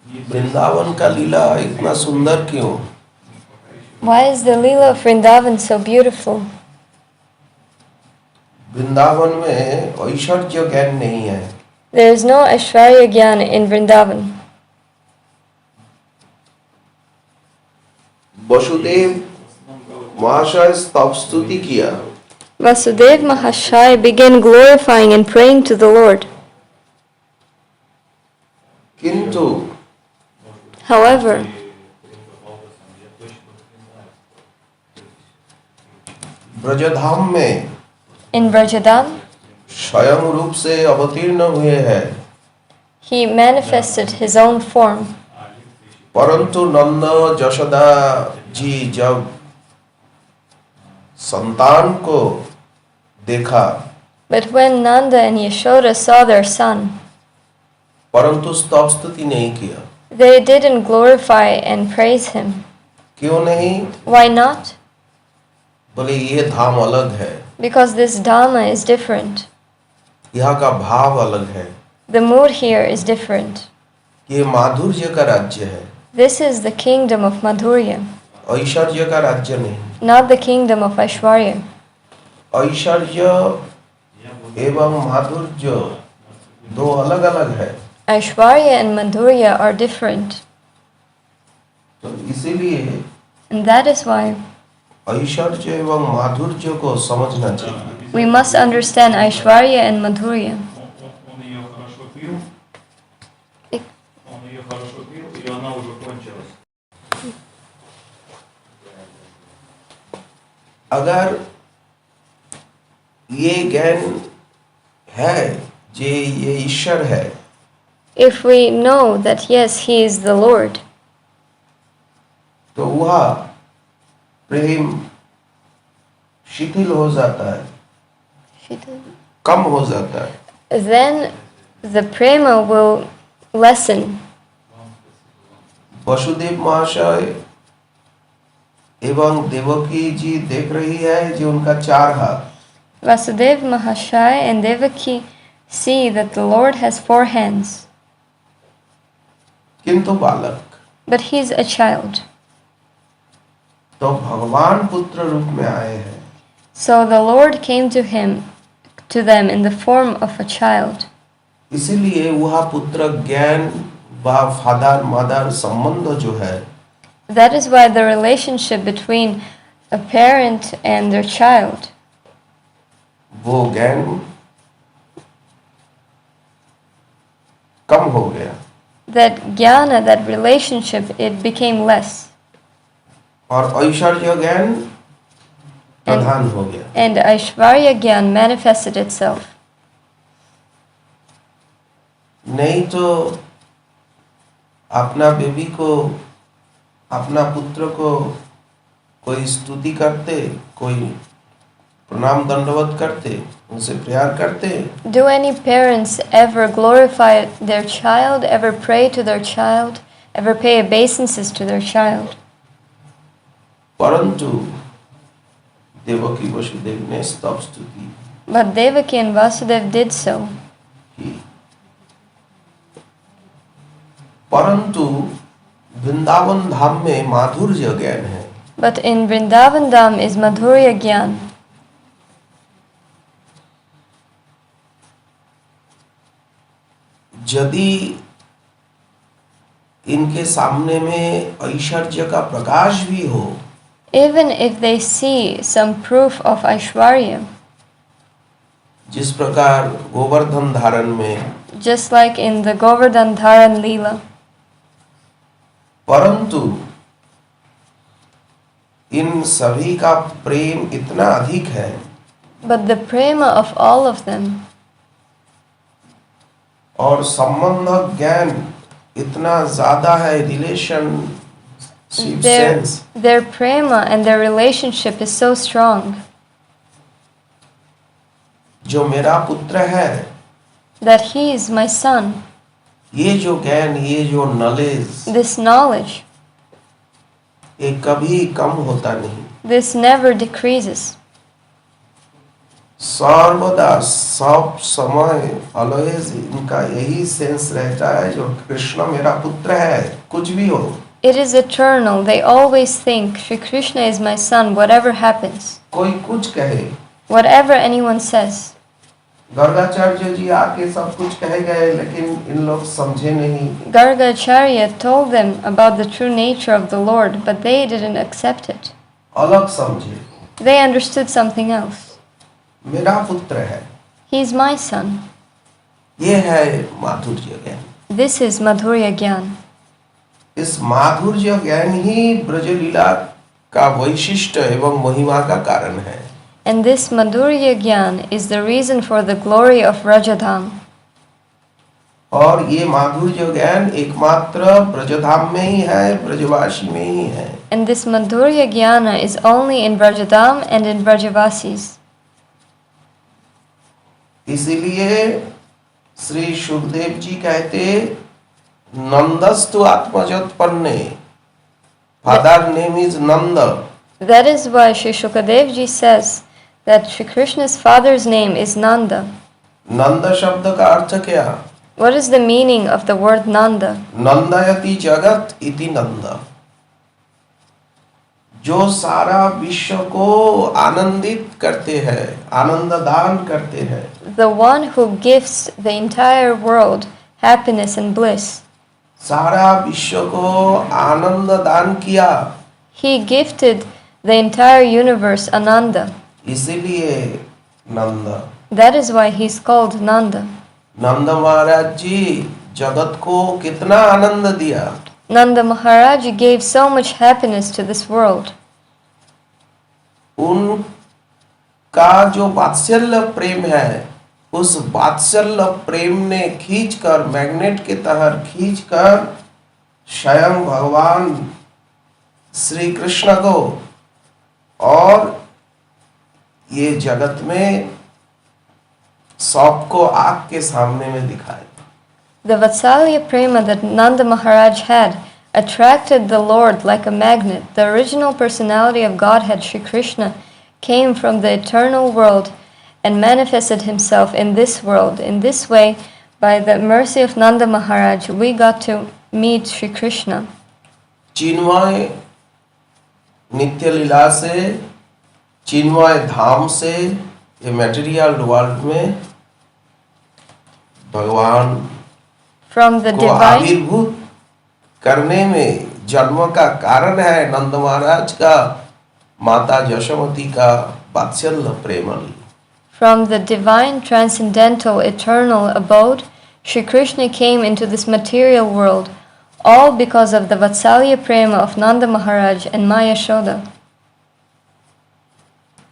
वृंदावन का लीला इतना सुंदर क्यों? Why is the Leela of Vrindavan so beautiful? Vrindavan में ऐश्वर्य ज्ञान नहीं है. There is no Aishwarya Gyan in Vrindavan. Vasudev महाशय स्तव स्तुति किया. Vasudev Mahashaya began glorifying and praying to the Lord. किंतु However, ब्रजधाम में in Brajadam, स्वयं रूप से अवतीर्ण हुए हैं. he manifested his own form. परंतु नंद जशोदा जी जब संतान को देखा, But when Nanda and Yashoda saw their son, परंतु स्तव स्तुति नहीं किया. they didn't glorify and praise him. क्यों नहीं? Why not? बोले ये धाम अलग है, Because this Dhamma is different. यहाँ का भाव अलग है, The mood here is different. ये माधुर्य का राज्य है, This is the kingdom of Madhurya, ऐश्वर्य का राज्य नहीं. not the kingdom of Aishwarya. ऐश्वर्य एवं माधुर्य दो अलग अलग है. Aishwarya and Madhurya are different. तो इसीलिए And that is why ऐश्वर्य एवं माधुर्य को समझना चाहिए. we must understand Aishwarya and Madhurya. Он ее хорошо пил. Он ее хорошо пил, и она уже кончилась. अगर ये ज्ञान है जे ये ईश्वर है, If we know that yes, he is the Lord, तो वह प्रेम शिथिल हो जाता है, कम हो जाता है. then the prema will lessen. Vasudev महाशय एवं देवकी जी देख रही है जो उनका 4 हाथ. Vasudev Mahashaya and Devaki see that the Lord has 4 hands, किंतु बालक. but he is a child. तो भगवान पुत्र रूप में आए हैं. So the Lord came to them in the form of a child. इसीलिए वह पुत्र ज्ञान व फादर मदर संबंध जो है, That is why the relationship between a parent and their child, वो ज्ञान कम हो गया. that jnana, that relationship, it became less. और ऐश्वर्य ज्ञान प्रधान हो गया. And Aishwarya Gyan manifested itself. नहीं तो अपना बेबी को, अपना पुत्र को कोई स्तुति करते, कोई प्रणाम दंडवत करते, उनसे प्यार करते. Do any parents ever glorify their child, ever pray to their child, ever pay obeisances to their child? परंतु देवकी वसुदेव ने स्तव स्तुति But Devaki and Vasudev did so. की. परंतु वृंदावन धाम में माधुर्य ज्ञान है. But in Vrindavan Dham is Madhurya Gyan. यदि इनके सामने में ऐश्वर्य का प्रकाश भी हो, Even if they see some proof of Aishwarya, जिस प्रकार गोवर्धन धारण में, just like in the Govardhan Dharan Leela, परंतु इन सभी का प्रेम इतना अधिक है, but the prema of all of them और संबंध ज्ञान इतना ज्यादा है, relation their prema and their relationship is so strong जो मेरा पुत्र है, that he is my son. ये जो ज्ञान, ये जो नॉलेज, This knowledge, ये कभी कम होता नहीं. this never decreases. सर्वदा सब समय ऑलवेज इनका यही सेंस रहता है जो कृष्ण मेरा पुत्र है, कुछ भी हो। It is eternal. They always think Shri Krishna is my son, whatever happens. कोई कुछ कहे, Whatever anyone says. गर्गाचार्य जी आके सब कुछ कह गए, लेकिन इन लोग समझे नहीं। Gargacharya told them about the true nature of the Lord, but they didn't accept it. अलग समझे। They understood something else. मेरा पुत्र है, He is my son. ये है माधुर्य ज्ञान। This is Madhurya Gyan. इस माधुर्य ज्ञान ही ब्रजलीला का वैशिष्ट एवं महिमा का कारण है। And this Madhurya Gyan is the reason for the glory of Rajadham. और ये माधुर्य ज्ञान एकमात्र ब्रजधाम में ही है, ब्रजवासी में ही है। And this Madhurya Gyana is only in Brajadam and in Brajavasis. इसीलिए श्री सुखदेव जी कहते नंदस्तु आत्मजोत्पन्ने, father name is Nand. That is why Shri Shukadev ji says that Shri Krishna's father's name is Nanda. नंद शब्द का अर्थ क्या? What is the meaning of the word Nanda? नंदयति जगत इति नंद, जो सारा विश्व को आनंदित करते हैं, आनंद दान करते हैं। The one who gives the entire world happiness and bliss. सारा विश्व को आनंद दान किया, He gifted the entire universe Ananda. इसीलिए नंद। That is why he is called Nanda. नंद महाराज जी जगत को कितना आनंद दिया। Nanda Maharaj gave so much happiness to this world. उनका जो वात्सल्य प्रेम है, उस वात्सल्य प्रेम ने खींचकर, मैग्नेट के तरह खींचकर स्वयं भगवान श्री कृष्ण को और ये जगत में सबको आग के सामने में दिखाया। The Vatsalya Prema that Nanda Maharaj had attracted the Lord like a magnet. The original personality of Godhead, Shri Krishna, came from the eternal world and manifested himself in this world. In this way, by the mercy of Nanda Maharaj, we got to meet Shri Krishna. चिन्मय नित्य लीला से, चिन्मय धाम से ये material world में भगवान From the को divine, आविर्भूत करने में जन्म का कारण है नंद महाराज का माता यशोमती का वात्सल्य प्रेम। from the divine, transcendental, eternal abode, Shri Krishna came into this material world, all because of the Vatsalya Prema of Nanda Maharaj and Maya Yashoda.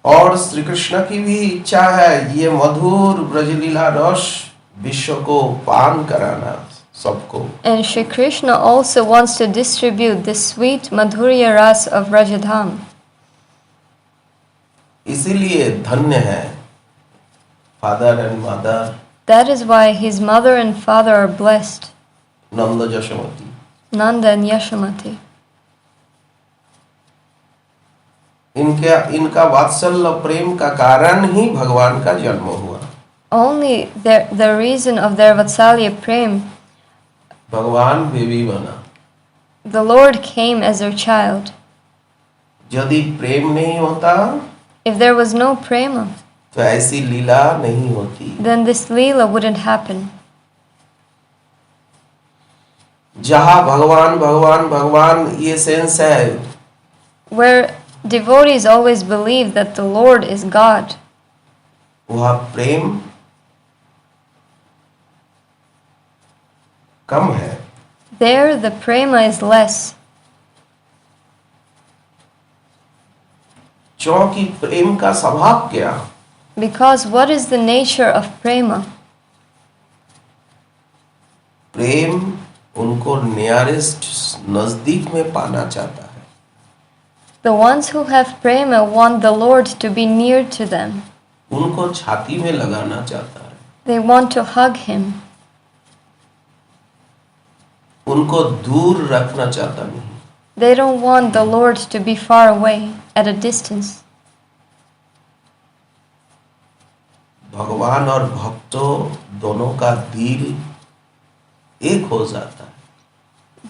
और श्री कृष्ण की भी इच्छा है ये मधुर ब्रजलीला रस विश्व को पान कराना सबको। And Shri Krishna also wants to distribute the sweet Madhurya Ras of Rajadham. इसीलिए धन्य है father and mother, That is why his mother and father are blessed, Nand Yashomati. Nanda and Yashamati. इनका वात्सल्य प्रेम का कारण ही भगवान का जन्म हुआ। Only the reason of their Vatsalya Prem, भगवान बेबी बना। the Lord came as their child. यदि प्रेम नहीं होता If there was no prema, तो ऐसी लीला नहीं होती। then this Leela wouldn't happen. जहाँ भगवान भगवान भगवान ये सेंस है, Where devotees always believe that the Lord is God, वहाँ प्रेम कम है। there the prema is less. क्योंकि प्रेम का स्वभाव क्या? Because what is the nature of prema? प्रेम उनको नियरेस्ट नजदीक में पाना चाहता है। The ones who have prema want the Lord to be near to them. उनको छाती में लगाना चाहता है। They want to hug him. उनको दूर रखना चाहता नहीं। They don't want the Lord to be far away, at a distance. भगवान और भक्तों दोनों का दिल एक हो जाता है।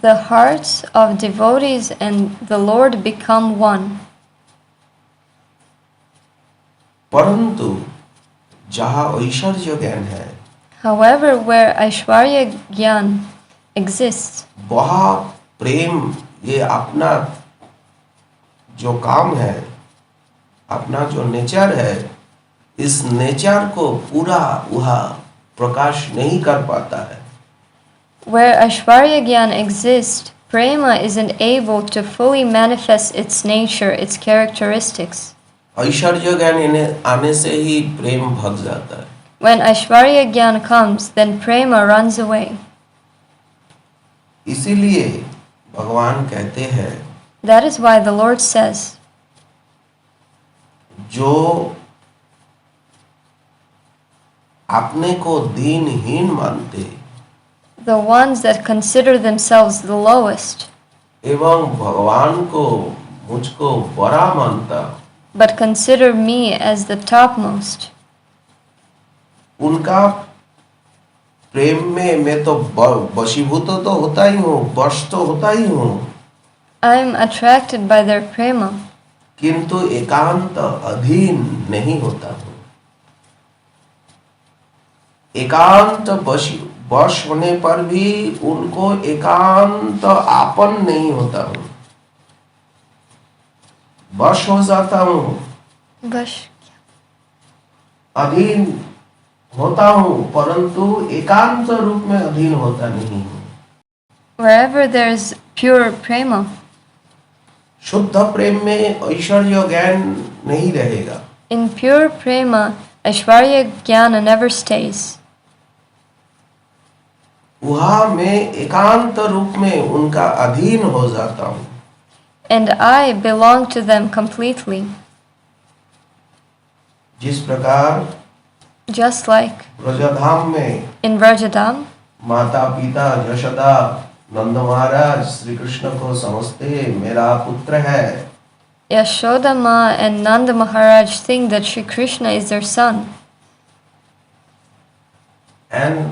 The hearts of devotees and the Lord become one. परंतु जहाँ ऐश्वर्य ज्ञान है, However, where Aishwarya Gyan exists, वहाँ प्रेम, ये अपना जो काम है, अपना जो नेचर है, इस नेचर को पूरा वह प्रकाश नहीं कर पाता है। where Aishwarya Gyan exists, Prema isn't able to fully manifest its nature, its characteristics. ऐश्वर्य ज्ञान आने से ही प्रेम भग जाता है। When Aishwarya Gyan comes, then Prema runs away. इसीलिए भगवान कहते हैं, That is why the Lord says, जो अपने को दीनहीन मानते the ones that consider themselves the lowest, एवं भगवान को, मुझको बड़ा मानता, but consider me as the topmost, उनका प्रेम में मैं तो वशीभूत तो होता ही हूँ, वश तो होता ही हूँ, I am attracted by their prema, किंतु एकांत अधीन नहीं होता हूँ। एकांत वश होने पर भी उनको एकांत आपन नहीं होता हूँ। वश हो जाता हूँ, Vash. अधीन होता हूँ, परंतु एकांत रूप में अधीन होता नहीं हूँ। Wherever there is pure prema, शुद्ध प्रेम में ऐश्वर्य ज्ञान नहीं रहेगा। in pure prema, Aishwarya Gyana never stays. वहाँ मैं एकांत रूप में उनका अधीन हो जाता हूँ। And I belong to them completely. जिस प्रकार Just like ब्रजधाम में in Vrajadam, माता पिता यशोदा नंद महाराज श्री कृष्ण को समझते मेरा पुत्र है, Yashoda Ma and Nanda Maharaj think that Shri Krishna is their son. And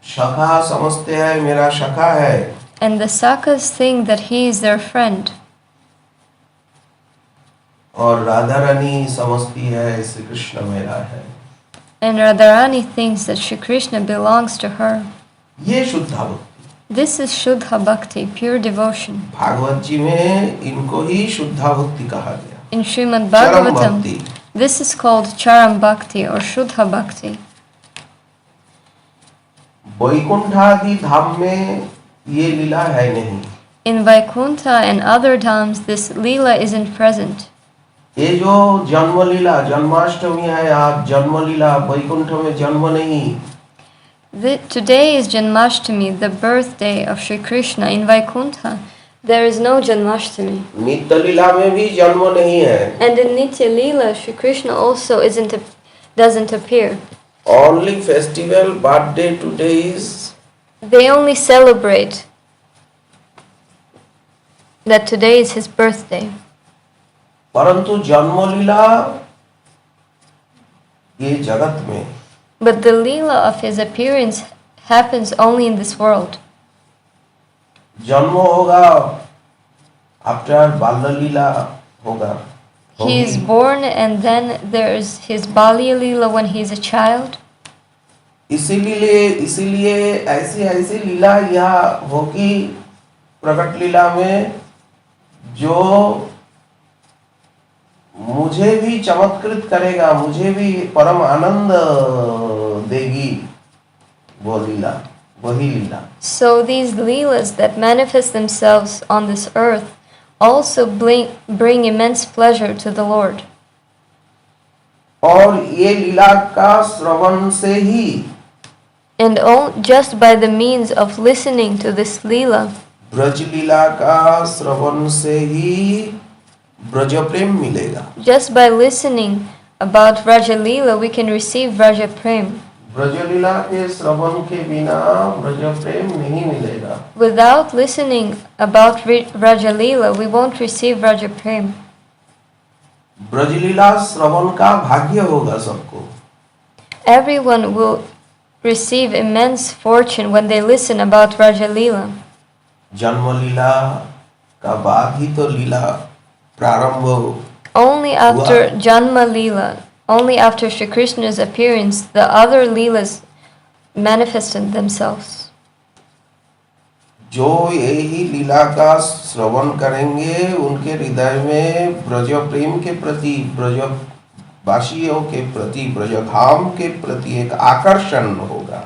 सखा समझते हैं मेरा सखा है, And the Sakas think that he is their friend. और राधा रानी समझती है श्री कृष्ण मेरा है। And Radharani thinks that Shri Krishna belongs to her. ये शुद्ध भक्ति। This is Shuddha Bhakti, pure devotion. Bhagavat जी में इनको ही शुद्ध भक्ति कहा गया। In Srimad चरम Bhagavatam, भक्ति। this is called Charam Bhakti or Shuddha Bhakti. वैकुंठादि धाम में ये लीला है नहीं। In Vaikuntha and other dhams, this Leela isn't present. ये जो जन्म लीला, जन्माष्टमी है, आप जन्म लीला, वैकुंठ में जन्म नहीं। Today is Janmashtami, the birthday of Shri Krishna. In Vaikuntha, there is no Janmashtami. नित्य लीला में भी जन्म नहीं है। And in Nitya Leela, Shri Krishna also doesn't appear. Only festival birthday today is They only celebrate that today is his birthday. परंतु जन्म लीला ये जगत में, But the Leela of his appearance happens only in this world. जन्म होगा after बाल्य लीला होगा। He is born and then there is his Balya Leela when he is a child. इसीलिए ऐसी लीला यह होगी प्रकट लीला में जो मुझे भी चमत्कृत करेगा, मुझे भी परम आनंद देगी, वो लीला, वही लीला। So these Leelas that manifest themselves on this earth also bring immense pleasure to the Lord. और ये लीला का श्रवण से ही, And just by the means of listening to this Leela, Braj लीला का श्रवण से ही ब्रज प्रेम मिलेगा। just by listening about Vraja Leela, we can receive Vraja Prem. Braj लीला के श्रवण के बिना ब्रज प्रेम नहीं मिलेगा। Without listening about Vraja Leela, we won't receive Vraja Prem. Braj लीला श्रवण का भाग्य होगा सबको। Everyone will receive immense fortune when they listen about Raja Leela. जन्म लीला का बाद ही तो लीला प्रारंभ Only after Janma Leela, only after Shri Krishna's appearance, the other Leelas manifested themselves. जो यही लीला का श्रवण करेंगे उनके हृदय में ब्रज प्रेम के प्रति, ब्रजवासियों के प्रति, ब्रजधाम के प्रति एक आकर्षण होगा.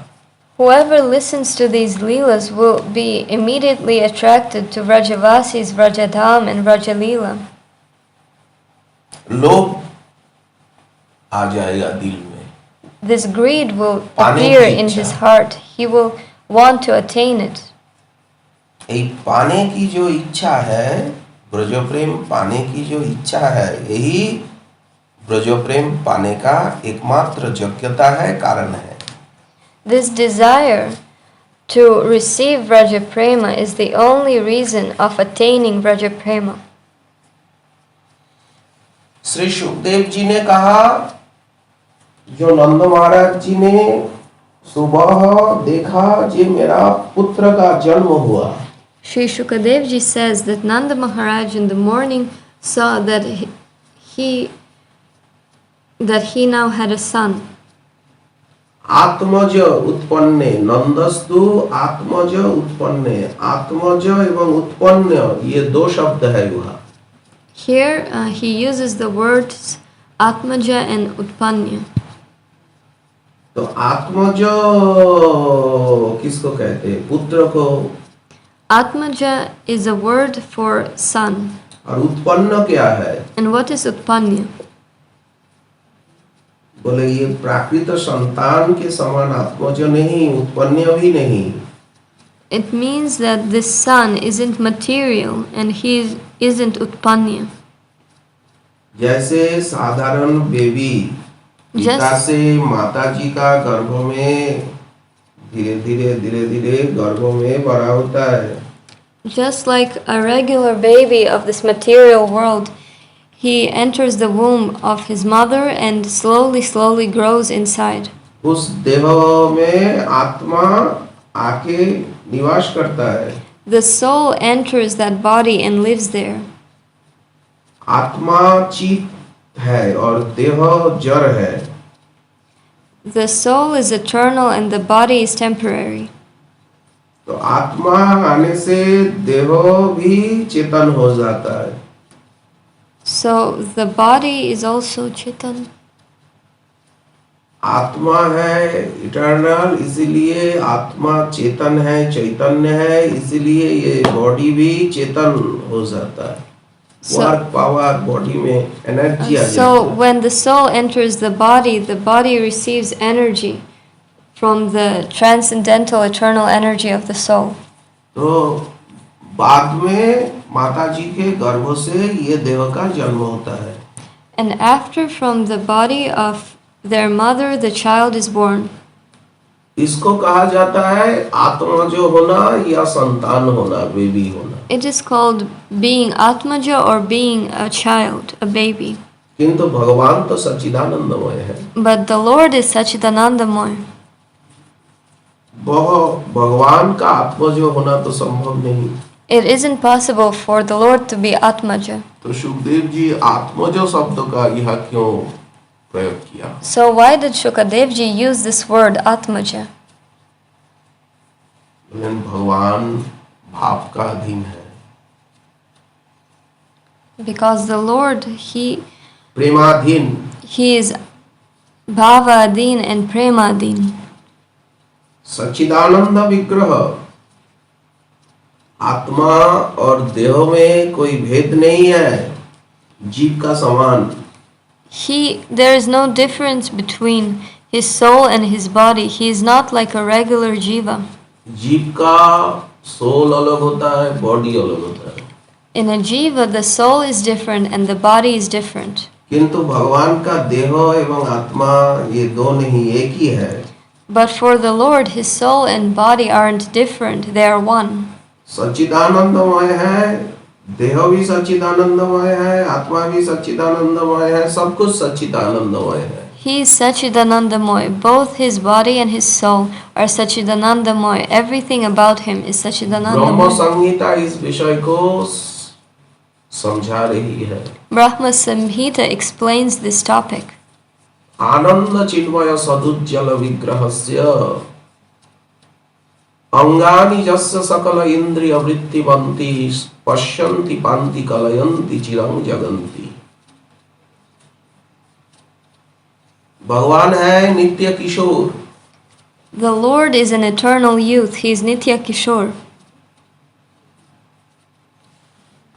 Whoever listens to these Leelas will be immediately attracted to Vrajavasis, Vrajadham and Vrajaleela. लोभ आ जाएगा दिल में. This greed will appear in his heart. He will want to attain it. एक पाने की जो इच्छा है, ब्रज प्रेम पाने की जो इच्छा है, यही ब्रज प्रेम पाने का एकमात्र योग्यता है, कारण है. This desire to receive Vraja Prema is the only reason of attaining Vraja Prema. Shri Sukhdev ji ने कहा, जो नंद महाराज जी ने सुबह देखा जे मेरा पुत्र का जन्म हुआ. Shri Shukadev ji says that Nanda Maharaj in the morning saw that he now had a son. आत्मज उत्पन्ने नंदस्तु आत्मज उत्पन्ने. आत्मज एवं उत्पन्न ये दो शब्द है वहाँ. Here he uses the words Atmaja and Utpanya. तो आत्मज किसको कहते हैं? पुत्र को. Atmaja is a word for son. और उत्पन्न क्या है? And what is Utpanya? बोले ये प्राकृत संतान के समान आत्मज नहीं, उत्पन्न भी नहीं. It means that this son isn't material and he isn't Utpanya. जैसे साधारण बेबी पिता से माता जी का गर्भ में धीरे धीरे गर्भ में बड़ा होता है. Just like a regular baby of this material world, he enters the womb of his mother and slowly grows inside. उस देह में आत्मा आके निवास करता है. The soul enters that body and lives there. आत्मा चित है और देह जड़ है. The soul is eternal and the body is temporary. तो आत्मा आने से देह भी चेतन हो जाता है. So the body is also Chetan. आत्मा है इटर्नल, इसीलिए आत्मा चेतन है, चैतन्य है, इसीलिए ये बॉडी भी चेतन हो जाता है. वर्क पावर बॉडी में एनर्जी आ जाती है. So when the soul enters the body receives energy from the transcendental eternal energy of the soul. तो बाद में माता जी के गर्भ से ये देह का जन्म होता है. And after from the body of their mother the child is born. इसको कहा जाता है आत्मा जो होना या संतान होना, बेबी होना. It is called being Atmaja or being a child, a baby. किंतु भगवान तो सच्चिदानंदमय है. But the Lord is Sachidanandamaya. भगवान का आत्मज होना तो संभव नहीं. It isn't possible for the Lord to be Atmaja. तो सुखदेव जी आत्मज शब्द का यह क्यों प्रयोग किया? So why did Shukadev ji use this word Atmaja? भगवान भाव का अधीन है. Because the Lord, प्रेमाधीन. He is Bhava-adin and Prema-adin. सच्चिदानंद विग्रह. आत्मा और देह में कोई भेद नहीं है, जीव का समान. There is no difference between his soul and his body. He is not like a regular jiva. जीव का सोल अलग होता है, बॉडी अलग होता है. In a jiva, the soul is different and the body is different. किंतु भगवान का देह एवं आत्मा ये दो नहीं, एक ही है. But for the Lord, his soul and body aren't different, they are one. सच्चिदानंदमय है, देह भी सच्चिदानंदमय है, आत्मा भी सच्चिदानंदमय है, सब कुछ सच्चिदानंदमय है. He is Sachidanandamoy. Both his body and his soul are Sachidanandamoy. Everything about him is Brahma Sachidanandamoy. संहिता इस विषय को समझा रही है। Brahma Samhita explains this topic. आनंद चिन्मय सदुज्जल विग्रहस्य अंगानि यस्य सकल इंद्रिय वृत्तिवन्ति पश्यन्ति पान्ति कलयन्ति चिरं जगन्ति। भगवान है नित्य किशोर। The Lord is an eternal youth. He is Nitya Kishore.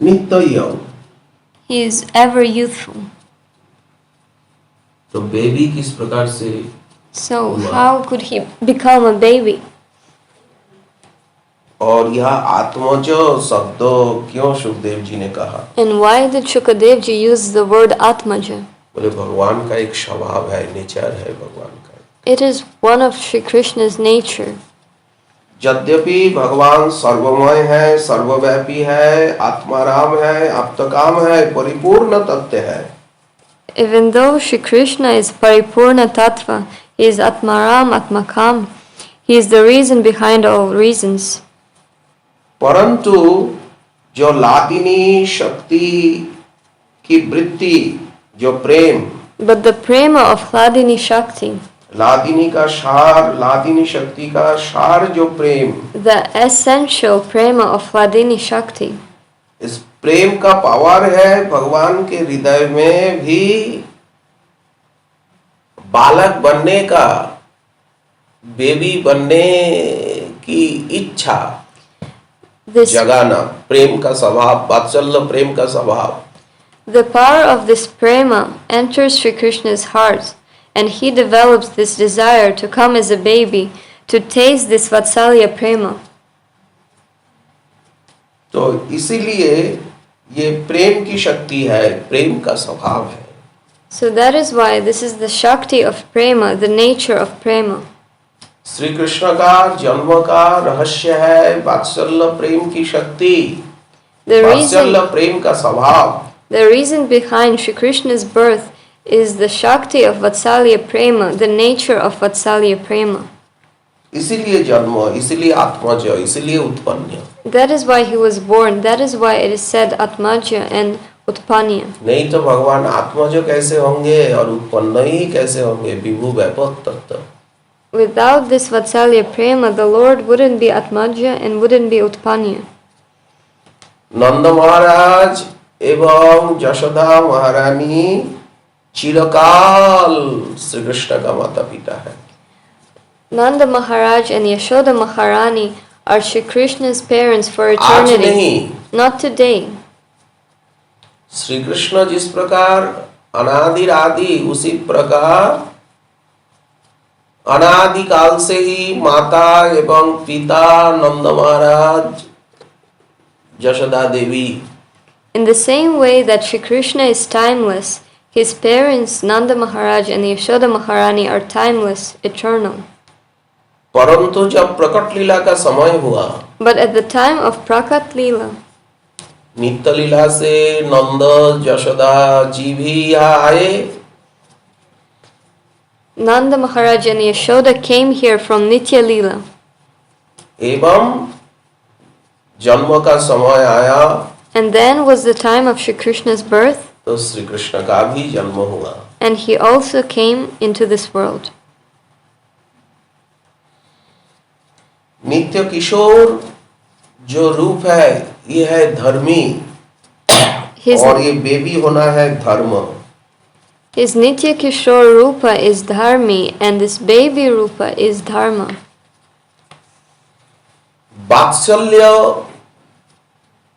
नित्य यौवन। He is ever youthful. तो बेबी किस प्रकार से So how could he become a baby? और यह आत्मज शब्द क्यों सुखदेव जी ने कहा? And why did Shukadev ji use the word Atmaja? बोले भगवान का एक स्वभाव है, नेचर है भगवान का। It is one of Shri Krishna's nature. यद्यपि भगवान सर्वमय है, सर्वव्यापी है, आत्माराम है, आप्तकाम है, परिपूर्ण तत्व है। Even though Shri Krishna is Paripurna Tattva, he is Atmaram, Atmakam, he is the reason behind all reasons. परंतु जो लादिनी शक्ति की वृत्ति, जो प्रेम, But the prema of Hladini Shakti, Ladini का सार, लादिनी शक्ति का सार जो प्रेम, the essential prema of Hladini Shakti, इस प्रेम का पावर है भगवान के हृदय में भी बालक बनने का, बेबी बनने की इच्छा this जगाना, प्रेम का स्वभाव, वात्सल्य प्रेम का स्वभाव। the power of this prema enters Shri Krishna's heart, and he develops this desire to come as a baby to taste this Vatsalya prema. तो इसीलिए ये प्रेम की शक्ति है, प्रेम का स्वभाव है। So that is why this is the Shakti of prema, the nature of prema. Shri Krishna का जन्म का रहस्य है वात्सल्य प्रेम की शक्ति, वात्सल्य प्रेम का स्वभाव। The reason behind Shri Krishna's birth is the Shakti of Vatsalya prema, the nature of Vatsalya prema. इसीलिए जन्म, इसीलिए आत्मज, इसीलिए उत्पन्न। That is why he was born. That is why it is said Atmaja and Utpanya. नहीं तो भगवान आत्मज कैसे होंगे और उत्पन्न ही कैसे होंगे? विभु व्यापक तत्व। Without this Vatsalya prema, the Lord wouldn't be Atmaja and wouldn't be Utpanya. नंद महाराज एवं यशोदा महारानी चिरकाल श्री कृष्ण का माता पिता है। Nanda Maharaj and Yashoda Maharani are Shri Krishna's parents for आज eternity. नहीं, Not today. श्री कृष्ण जिस प्रकार अनादिरादि, उसी प्रकार अनादि काल से ही माता एवं पिता नंद महाराज, यशोदा देवी, In the same way that Shri Krishna is timeless, his parents Nanda Maharaj and Yashoda Maharani are timeless, eternal. परंतु जब प्रकट लीला का समय हुआ, But at the time of Prakat Leela, नित्य लीला से नंद यशोदा जी भी यहाँ आए, Nanda Maharaj and Yashoda came here from Nitya Leela. एवं जन्म का समय आया And then was the time of Shri Krishna's birth, तो श्री कृष्ण का भी जन्म हुआ। and he also came into this world. नित्य किशोर जो रूप है, ये है धर्मी, His, और ये बेबी होना है धर्म। his Nitya Kishore Rupa is Dharmi, and this baby Rupa is Dharma. वात्सल्य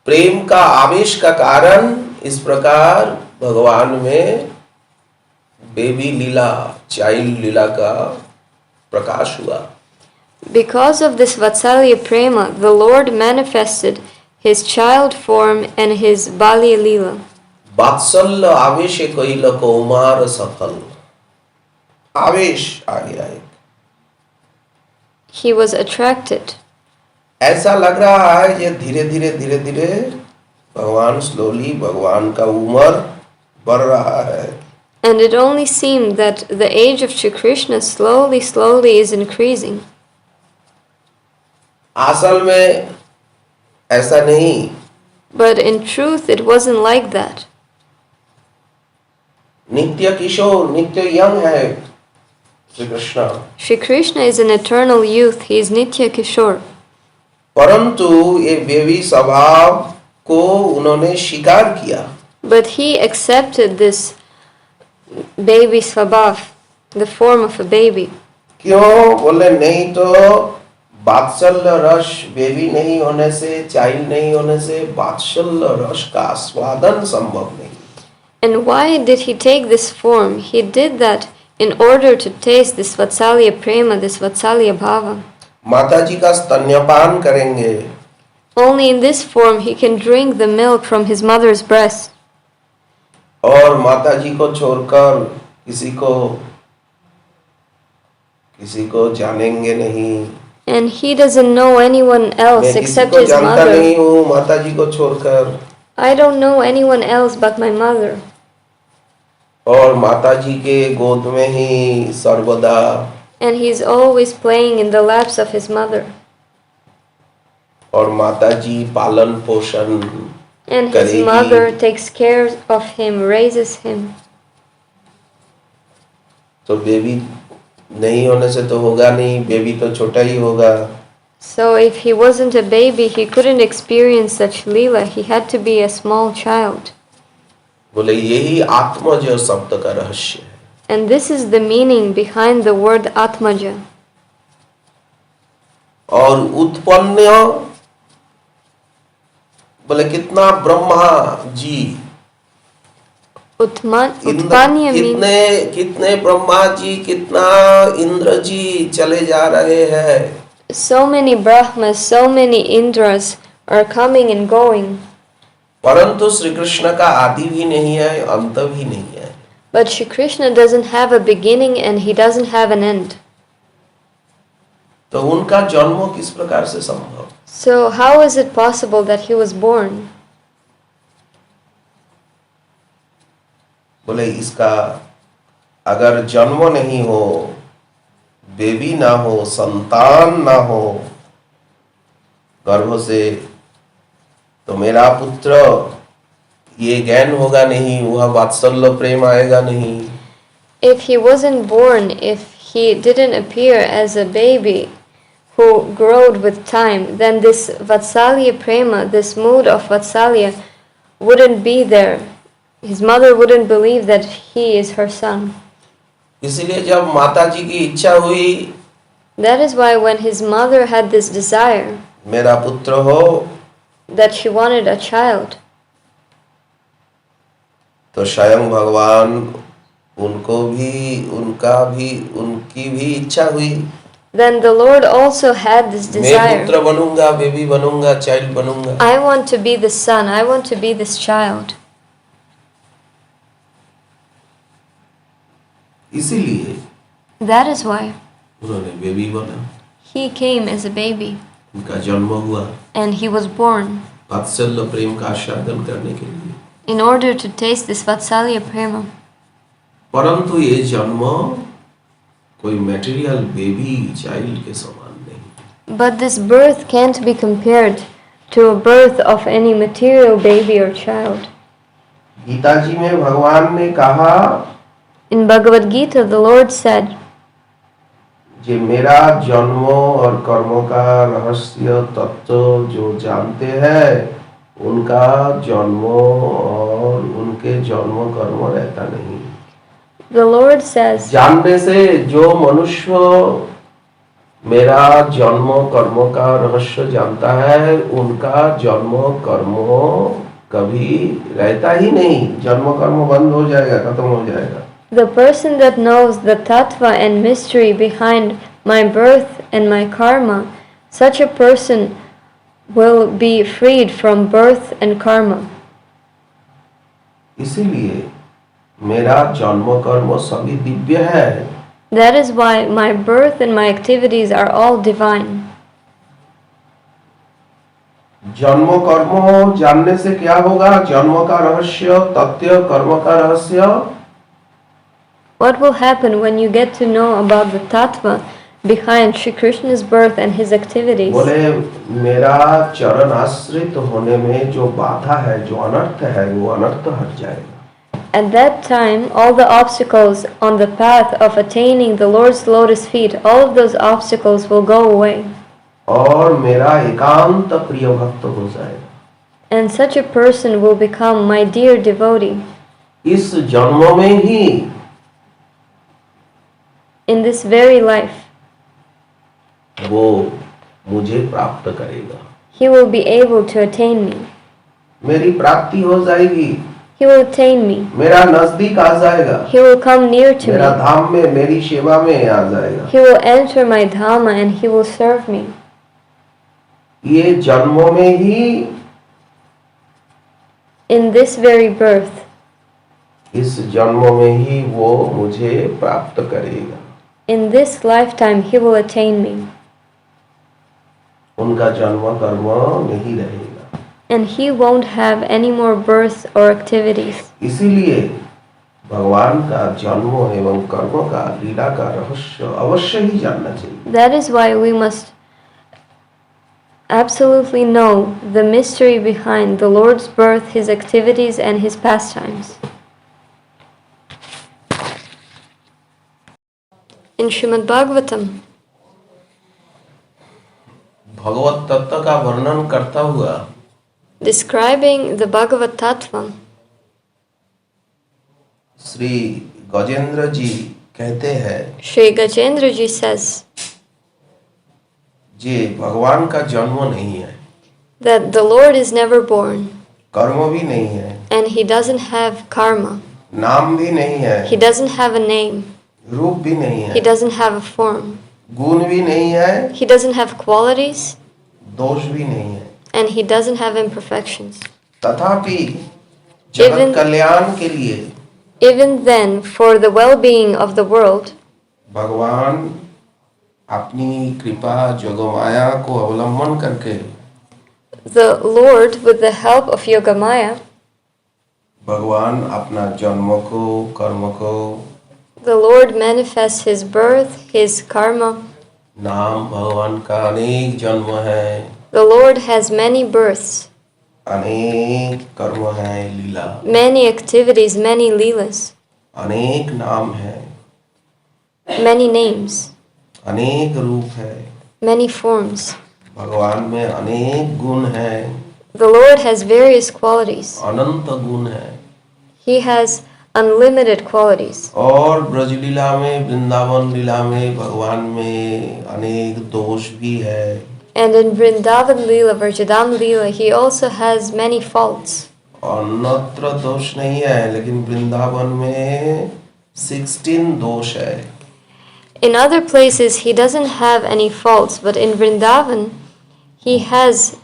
प्रेम का आवेश का कारण इस प्रकार भगवान में बेबी लीला, चाइल्ड लीला का प्रकाश हुआ। Because of this Vatsalya Prema, the Lord manifested his child form and his Balya Leela. वात्सल्य आवेश कइल कौमार सफल, आवेश आ गया एक। He was attracted. ऐसा लग रहा है ये धीरे धीरे धीरे धीरे भगवान स्लोली, भगवान का उम्र बढ़ रहा है। And it only seemed that the age of Shri Krishna slowly is increasing. असल में ऐसा नहीं. But in truth, it wasn't like that. नित्य किशोर, नित्य यंग है Shri Krishna. Shri Krishna is an eternal youth. He is Nitya Kishore. परंतु ये baby स्वभाव को उन्होंने स्वीकार किया. But he accepted this baby svabhav, the form of a baby. क्यों बोले? नहीं तो वात्सल्य रस बेबी नहीं होने से, चाइल्ड नहीं होने से वात्सल्य रस का आस्वादन संभव नहीं. And why did he take this form? He did that in order to taste this Vatsalya Prema, this Vatsalya Bhava. माता जी का स्तन्यपान करेंगे. Only in this form he can drink the milk from his mother's breast. और माता जी को छोड़कर किसी को जानेंगे नहीं. And he doesn't know anyone else मैं किसी except को his जानता नहीं mother. हूँ माता जी को छोड़कर. I don't know anyone else but my mother. और माता जी के गोद में ही सर्वदा. And he's always playing in the laps of his mother. और माता जी पालन पोषण And his करेगी. mother takes care of him, raises him. तो बेबी नहीं होने से तो होगा नहीं, बेबी तो छोटा ही होगा. So if he wasn't a baby, he couldn't experience such leela. He had to be a small child. बोले यही आत्मज शब्द का रहस्य है. And this is the meaning behind the word Atmaja. और उत्पन्न बोले कितना ब्रह्मा जी, Utpanya means कितने ब्रह्मा जी, कितना इंद्र जी चले जा रहे हैं. so many Brahmas, so many Indras are coming and going. परंतु श्री कृष्ण का आदि भी नहीं है, अंत भी नहीं है. But Shri Krishna doesn't have a beginning and he doesn't have an end. तो उनका जन्म किस प्रकार से संभव? So how is it possible that he was born? बोले इसका अगर जन्म नहीं हो, बेबी ना हो, संतान ना हो गर्भ से, तो मेरा पुत्र ये ज्ञान होगा नहीं, वह वात्सल्य प्रेम आएगा नहीं. If he wasn't born, if he didn't appear as a baby who growed with time, then this Vatsalya Prema, this mood of Vatsalya, wouldn't be there. His mother wouldn't believe that he is her son. इसलिए जब माता जी की इच्छा हुई, That is why when his mother had this desire मेरा पुत्र हो, that she wanted a child, तो स्वयं भगवान उनकी भी इच्छा हुई. then the Lord also had this मैं desire. पुत्र बनूंगा, बेबी बनूंगा, चाइल्ड बनूंगा. I want to be the son, I want to be this child. इसीलिए That is why उन्होंने बेबी बना. he came as a baby उनका जन्म हुआ and he was born वात्सल्य प्रेम का आस्वादन करने के लिए. in order to taste this Vatsalya Prema. परंतु ये जन्म कोई मटेरियल बेबी चाइल्ड के समान नहीं. But this birth can't be compared to a birth of any material baby or child. Gita जी में भगवान ने कहा, In Bhagavad Gita, the Lord said, जे मेरा जन्म और कर्मों का रहस्य तत्व जो जानते हैं, उनका जन्म और उनके जन्म कर्म रहता नहीं. the Lord says, जानने से जो मनुष्य मेरा जन्म कर्म का रहस्य जानता है, उनका जन्म कर्म कभी रहता ही नहीं. जन्म कर्म बंद हो जाएगा, खत्म हो जाएगा. the person that knows the tattva and mystery behind my birth and my karma, such a person will be freed from birth and karma. इसीलिए मेरा जन्म कर्म सभी दिव्य है. That is why my birth and my activities are all divine. जन्म कर्म जानने से क्या होगा? जन्म का रहस्य, तथ्य, कर्म का रहस्य What will happen when you get to know about the tattva behind Shri Krishna's birth and his activities? बोले मेरा चरण आश्रित होने में जो बाधा है, जो अनर्थ है, वो अनर्थ हट जाएगा. At that time, all the obstacles on the path of attaining the Lord's lotus feet, all of those obstacles will go away. और मेरा एकांत प्रिय भक्त हो जाएगा. And such a person will become my dear devotee. इस जन्म में ही In this very life, वो मुझे प्राप्त करेगा. he will be able to attain me. मेरी प्राप्ति हो जाएगी. He will attain me. मेरा नजदीक आ जाएगा. He will come near to मेरा me. धाम में मेरी सेवा में आ जाएगा. He will enter my dhamma and he will serve me. ये जन्मों में ही, In this very birth, इस जन्मों में ही वो मुझे प्राप्त करेगा. in this lifetime, he will attain me. उनका जन्म कर्म नहीं रहेगा. And he won't have any more births or activities. इसीलिए भगवान का जन्म एवं कर्म का, लीला का रहस्य अवश्य ही जानना चाहिए. That is why we must absolutely know the mystery behind the Lord's birth, his activities, and his pastimes. In Srimad Bhagavatam, भगवत तत्व का वर्णन करता हुआ describing the Bhagavad Tattva, Shri Gajendra जी कहते हैं, Shri Gajendra ji says जे भगवान का जन्म नहीं है, that the Lord is never born कर्म भी नहीं है, and he doesn't have karma, नाम भी नहीं है, he doesn't have a name, रूप भी नहीं he है, doesn't have a form, गुण भी नहीं है, he doesn't have qualities, दोष भी नहीं है. and he doesn't have imperfections. तथापि जगत कल्याण के लिए Even then, for the well-being of the world, भगवान अपनी कृपा जोगमाया को अवलंबन करके the Lord, with the help of Yogamaya, भगवान अपना जन्म को, कर्म को, the Lord manifests his birth, his karma. नाम भगवान का अनेक जन्म है, The Lord has many births, अनेक कर्म है, लीला, many activities, many leelas, अनेक नाम है, many names, अनेक रूप है. many forms. भगवान में अनेक गुण है, The Lord has various qualities. अनंत गुण है. He has unlimited qualities. और ब्रज लीला में, वृंदावन लीला में भगवान में अनेक दोष भी है. And in Vrindavan Leela, Vrajadam Leela, he also has many faults. अन्यत्र दोष नहीं है, लेकिन वृंदावन में 16 दोष है. In other places, he doesn't have any faults, but in Vrindavan, he has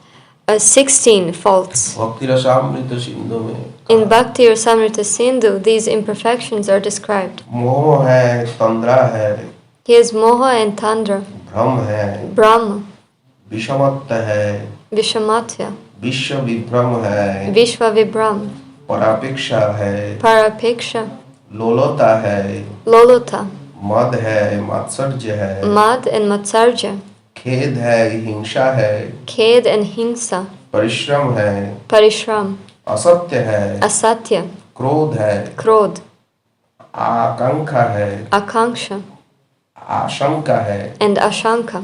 16 faults. भक्ति रसामृत सिंधु में In Bhakti or Samrita Sindhu, these imperfections are described. मोह है, तंद्रा है, He has Moha and Tandra, भ्रम है, Brahma, विषमत्व है, Vishamatya, विश्व विभ्रम है, Vishwa Vibram, परापेक्षा है, Parapeksha, लोलता है, Lolota, मद है, मात्सर्य है, Mad and Matsarja, खेद है, हिंसा है, Khed and Hingsa, परिश्रम है, Parishram, असत्य है, Asatya, क्रोध है, Krodh, आकांक्षा है, Akanksha, आशंका है. and Ashanka.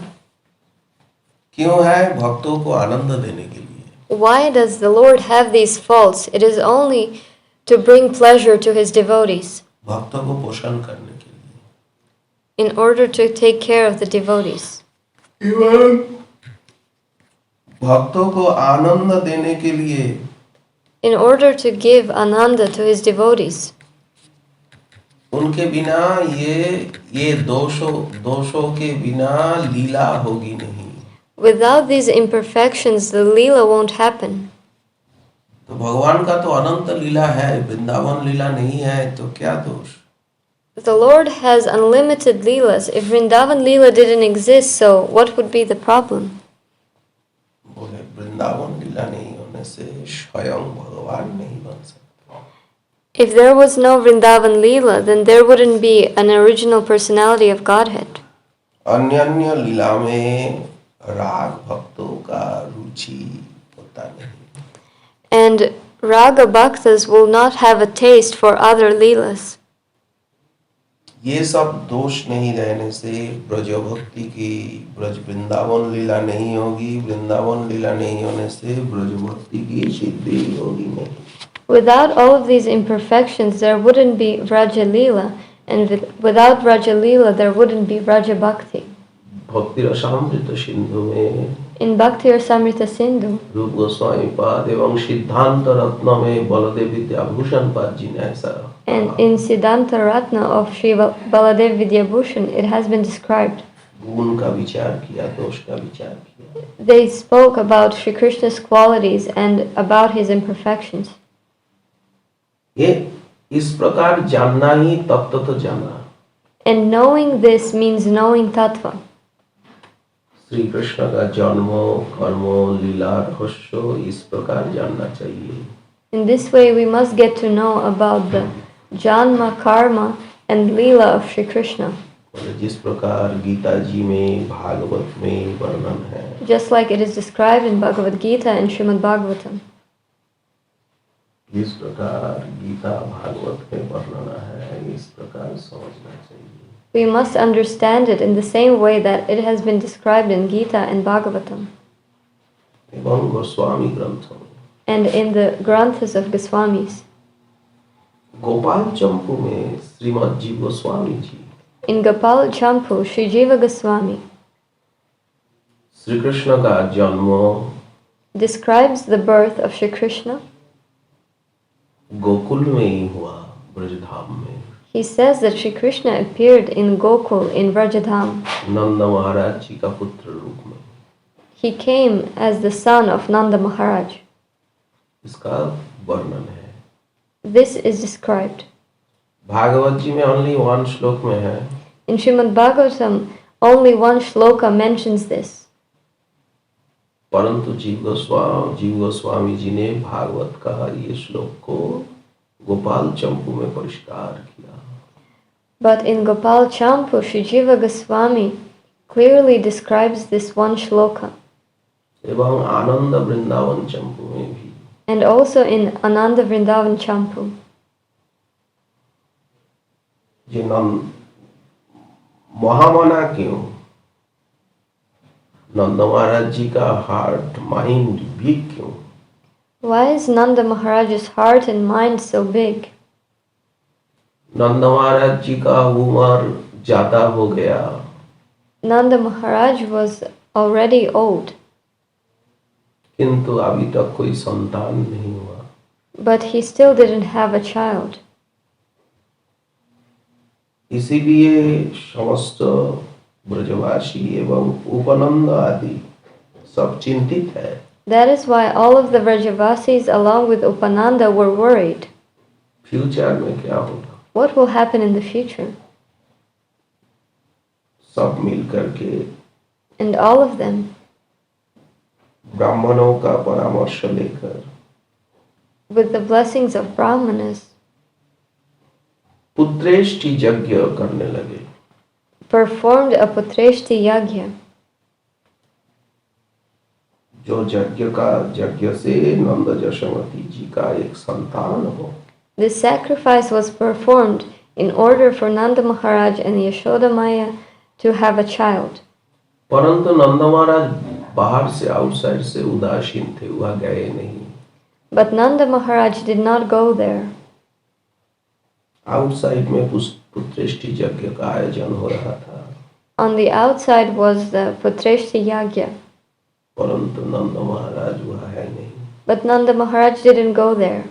क्यों है? भक्तों को आनंद देने के लिए. Why does the Lord have these faults? It is only to bring pleasure to his devotees, भक्तों को पोषण करने के लिए. in order to take care of the devotees. एवं भक्तों को आनंद देने के लिए In order to give ananda to his devotees. उनके बिना ये दोषों के बिना लीला होगी नहीं. Without these imperfections, the leela won't happen. तो भगवान का तो अनंत लीला है, वृंदावन लीला नहीं है, तो क्या दोष? The Lord has unlimited leelas. If Vrindavan leela didn't exist, so what would be the problem? बोले वृंदावन लीला नहीं होने से स्वयं भगवान नहीं बन सकते. If there was no Vrindavan Leela, then there wouldn't be an original personality of Godhead. अन्य अन्य लीला में राग भक्तों का रुचि होता नहीं। And Raga Bhaktas will not have a taste for other Leelas. ये सब दोष नहीं रहने से ब्रज भक्ति की ब्रज वृंदावन लीला नहीं होगी, वृंदावन लीला नहीं होने से ब्रज भक्ति की सिद्धि होगी नहीं। Without all of these imperfections, there wouldn't be Vraja Leela, and without Vraja Leela, there wouldn't be Vraja Bhakti. भक्ति रसामृत सिंधु में In Bhakti Rasamrita Sindhu, रूप गोस्वामी पाद एवं सिद्धांत रत्न में बलदेव विद्याभूषण पाद जी ने ऐसा and in Siddhanta Ratna of Shri Baladev Vidyabhushan, it has been described. गुण का विचार किया, दोष का विचार किया। They spoke about Shri Krishna's qualities and about his imperfections. ये इस प्रकार जानना ही तत्व तो जाना। And knowing this means knowing Tattva. Shri Krishna का जन्म कर्म लीला रहस्य इस प्रकार जानना चाहिए। In this way, we must get to know about the Janma, Karma, and Leela of Shri Krishna. जिस प्रकार गीता जी में भागवत में वर्णन है, Just like it is described in Bhagavad Gita and Srimad Bhagavatam. इस प्रकार गीता भागवत में वर्णन है, इस प्रकार समझना चाहिए। We must understand it in the same way that it has been described in Gita and Bhagavatam, एवं गोस्वामी ग्रंथों and in the Granthas of Goswamis. Gopal चंपू में श्रीमद जी Goswami ji In Gopal Champu, Sri Jiva Goswami Shri Krishna का जन्म describes the birth of Shri Krishna. Gokul में ही हुआ, ब्रजधाम में। He says that Shri Krishna appeared in Gokul in Vrajadham. नंद महाराज जी का पुत्र रूप में। He came as the son of Nanda Maharaj. इसका वर्णन है। This is described. भागवत जी में only one श्लोक में है। In Srimad Bhagavatam, only one shloka mentions this. परंतु जीव गोस्वामी जी ने भागवत का ये श्लोक को गोपाल चंपू में परिष्कार किया। But in Gopal Champu, Sri Jiva Goswami clearly describes this one shloka. एवं आनंद वृंदावन चंपू में भी। And also in Ananda Vrindavan Champu. ये महामना क्यों? नंद महाराज जी का हार्ट माइंड वीक क्यों? Why is Nanda Maharaj's heart and mind so big? नंद महाराज जी का उम्र ज्यादा हो गया। Nanda Maharaj was already old, किंतु अभी तक कोई संतान नहीं हुआ। but he still didn't have a child. इसीलिए समस्त ब्रजवासी एवं उपनंद आदि सब चिंतित है। That is why all of the Vrajavasis along with Upananda were worried. Future में क्या होगा? What will happen in the future? सब मिल करके And all of them, ब्राह्मणों का परामर्श लेकर with the blessings of Brahmanas, पुत्रेष्टि यज्ञ करने लगे। performed a Putreshti Yagya. जो यज्ञ से नंद जशोमती जी का एक संतान हो। This sacrifice was performed in order for Nanda Maharaj and Yashoda Maya to have a child. परंतु नंद महाराज बाहर से आउटसाइड से उदासीन थे, वह गए नहीं। But Nanda Maharaj did not go there. Outside में पुत्रेष्टि यज्ञ का आयोजन हो रहा था। On the outside was the Putreshti Yagya. परंतु नंद महाराज वह है नहीं। But Nanda Maharaj didn't go there.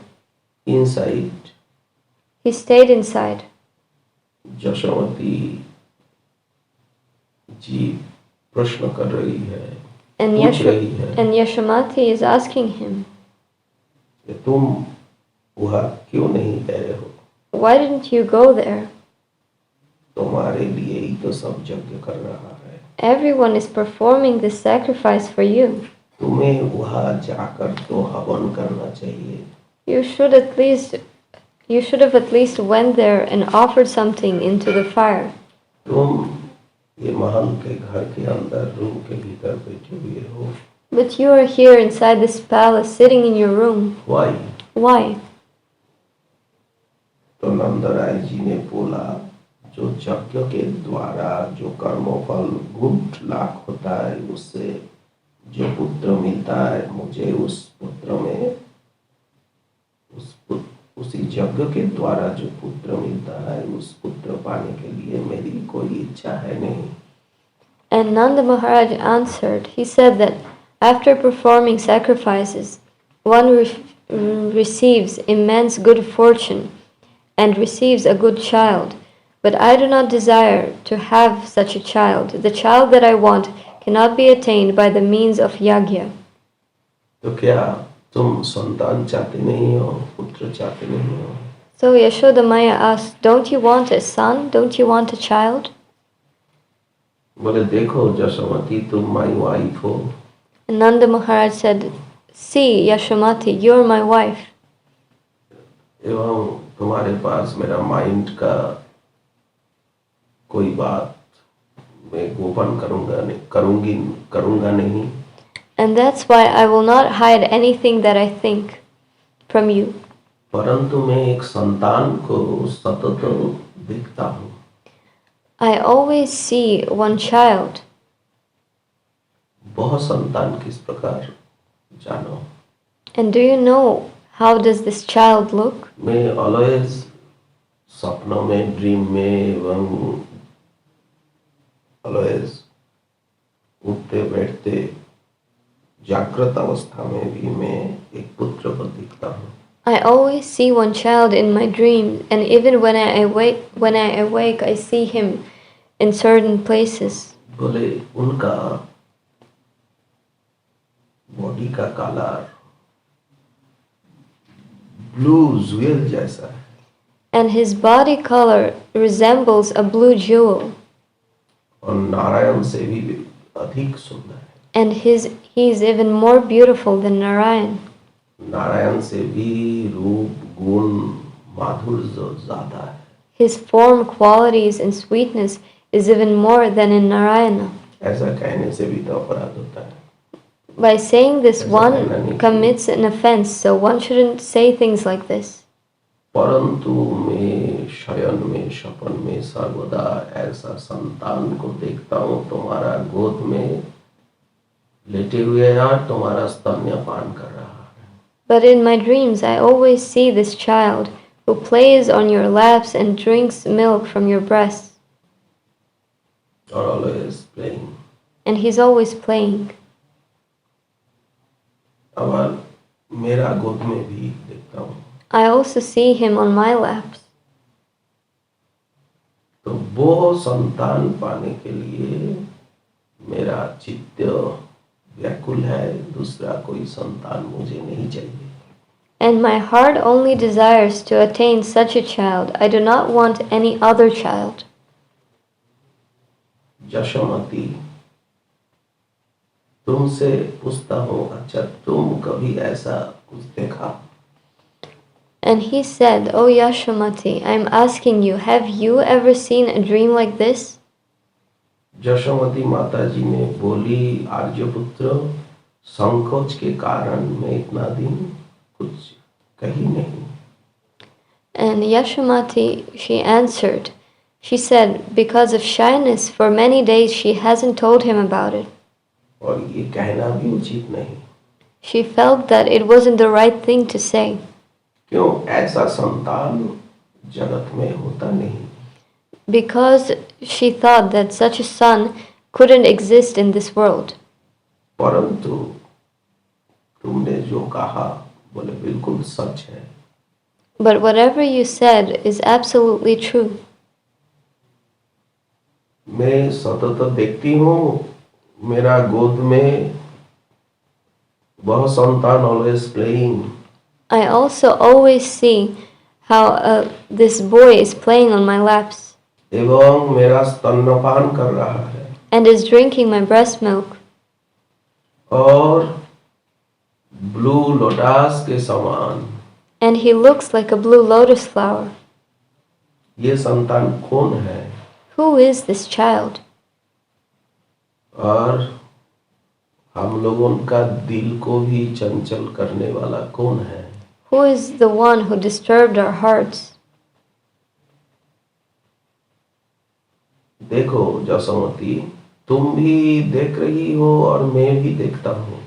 Inside He stayed inside. Jashomati जी प्रश्न कर रही है, And, पूछ रही है and Yashamati is asking him, कि तुम वह क्यों नहीं गए हो? why didn't you go there? तुम्हारे लिए ही तो सब यज्ञ कर रहा है। Everyone is performing this sacrifice for you. तुम्हें वहाँ जाकर तो हवन करना चाहिए। You should at least You should have at least went there and offered something into the fire. तुम ये महल के घर के अंदर रूम के भीतर बैठे हुए हो. But you are here inside this palace, sitting in your room. Why? Why? तो नंदराय जी ने बोला, जो यज्ञ के द्वारा जो कर्मफल गुण लाख होता है, उससे जो पुत्र मिलता है, मुझे उस पुत्र में उसी यज्ञ के द्वारा जो पुत्र मिलता है, उस पुत्र पाने के लिए मेरी कोई इच्छा है नहीं. And Nanda Maharaj answered, he said that after performing sacrifices, one receives immense good fortune and receives a good child. But I do not desire to have such a child. The child that I want cannot be attained by the means of yagya. तो क्या तुम संतान चाहते नहीं हो, पुत्र चाहते नहीं हो? So Yashoda Maya asked, don't you want a son? Don't you want a child? बोले देखो जशोमती, तुम माई वाइफ हो. And Nanda Maharaj said, see Yashomati, you're my wife. एवं तुम्हारे पास मेरा माइंड का कोई बात मैं गोपन करूंगा नहीं. And that's why I will not hide anything that I think from you. परंतु मैं एक संतान को सतत देखता हूँ. I always see one child. बहुत संतान किस प्रकार जानो. And do you know how does this child look? मैं ऑलवेज सपनों में, ड्रीम में एवं ऑलवेज उठते बैठते जागृत अवस्था में भी मैं एक पुत्र को देखता हूँ. I always see one child in my dreams, and even when I awake, I see him in certain places. बोले उनका बॉडी का कलर ब्लू ज्वेल जैसा है. And his body color resembles a blue jewel. और नारायण से भी अधिक सुंदर है. And he is even more beautiful than Narayan. Narayan से भी रूप गुण माधुर्य ज्यादा है. His form, qualities, and sweetness is even more than in Narayana. ऐसा कहने से भी तो अपराध होता है. By saying this, one commits an offense, so one shouldn't say things like this. परंतु मैं शयन में, सपन में सर्वदा ऐसा संतान को देखता हूँ, तुम्हारा गोद में लेटे हुए है, तुम्हारा स्तन्यपान कर रहा है. But in my dreams, I always see this child who plays on your laps and drinks milk from your breasts. और always playing. And he's always playing. और मेरा गोद में भी देखता हूँ. I also see him on my laps. तो वो संतान पाने के लिए मेरा चित्त व्याकुल है. दूसरा कोई संतान मुझे नहीं चाहिए. And my heart only desires to attain such a child. I do not want any other child. Yashomati, तुमसे पूछता हूँ, अच्छा तुम कभी ऐसा कुछ देखा? And he said, "Oh Yashomati, I am asking you, have you ever seen a dream like this?" Yashomati माता जी ने बोली, आर्यपुत्र, संकोच के कारण मैं इतना दिन कुछ कही नहीं. And Yashomati, she answered, she said, because of shyness, for many days she hasn't told him about it. और ये कहना भी उचित नहीं. She felt that it wasn't the right thing to say. क्यों? ऐसा संतान जगत में होता नहीं. Because she thought that such a son couldn't exist in this world. परंतु तुमने जो कहा, बोले बिल्कुल सच है. But whatever you said is absolutely true. मैं सतत देखती हूँ, मेरा गोद में वह संतान always playing. I also always see how this boy is playing on my laps एवं मेरा स्तन्यपान कर रहा है. and is drinking my breast milk. और ब्लू लोटस के समान and he looks like a blue lotus flower. ये संतान कौन है? Who is this child? और हम लोगों का दिल को भी चंचल करने वाला कौन है? Who is the one who disturbed our hearts? देखो जसोमती, तुम भी देख रही हो और मैं भी देखता हूँ।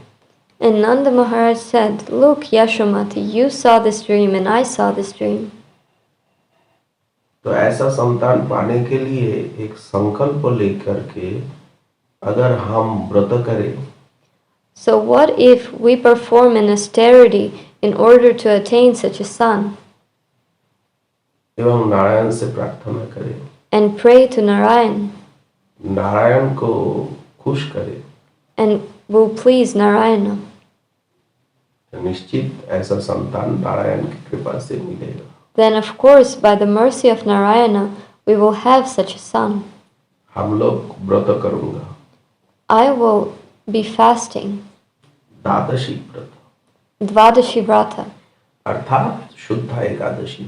And Nanda Maharaj said, "Look, Yashomati, you saw this dream and I saw this dream." तो ऐसा संतान पाने के लिए एक संकल्प लेकर के अगर हम व्रत करें, So what if we perform an austerity in order to attain such a son एवं नारायण से प्रार्थना करें, and pray to Narayan Narayan को खुश करें, and will please Narayana? निश्चित ऐसा संतान नारायण की कृपा से मिलेगा। Then of course by the mercy of Narayana we will have such a son. हम लोग व्रत करूंगा, I will be fasting द्वादशी व्रत, Dvadashi Vrata, अर्थात शुद्ध Ekadashi.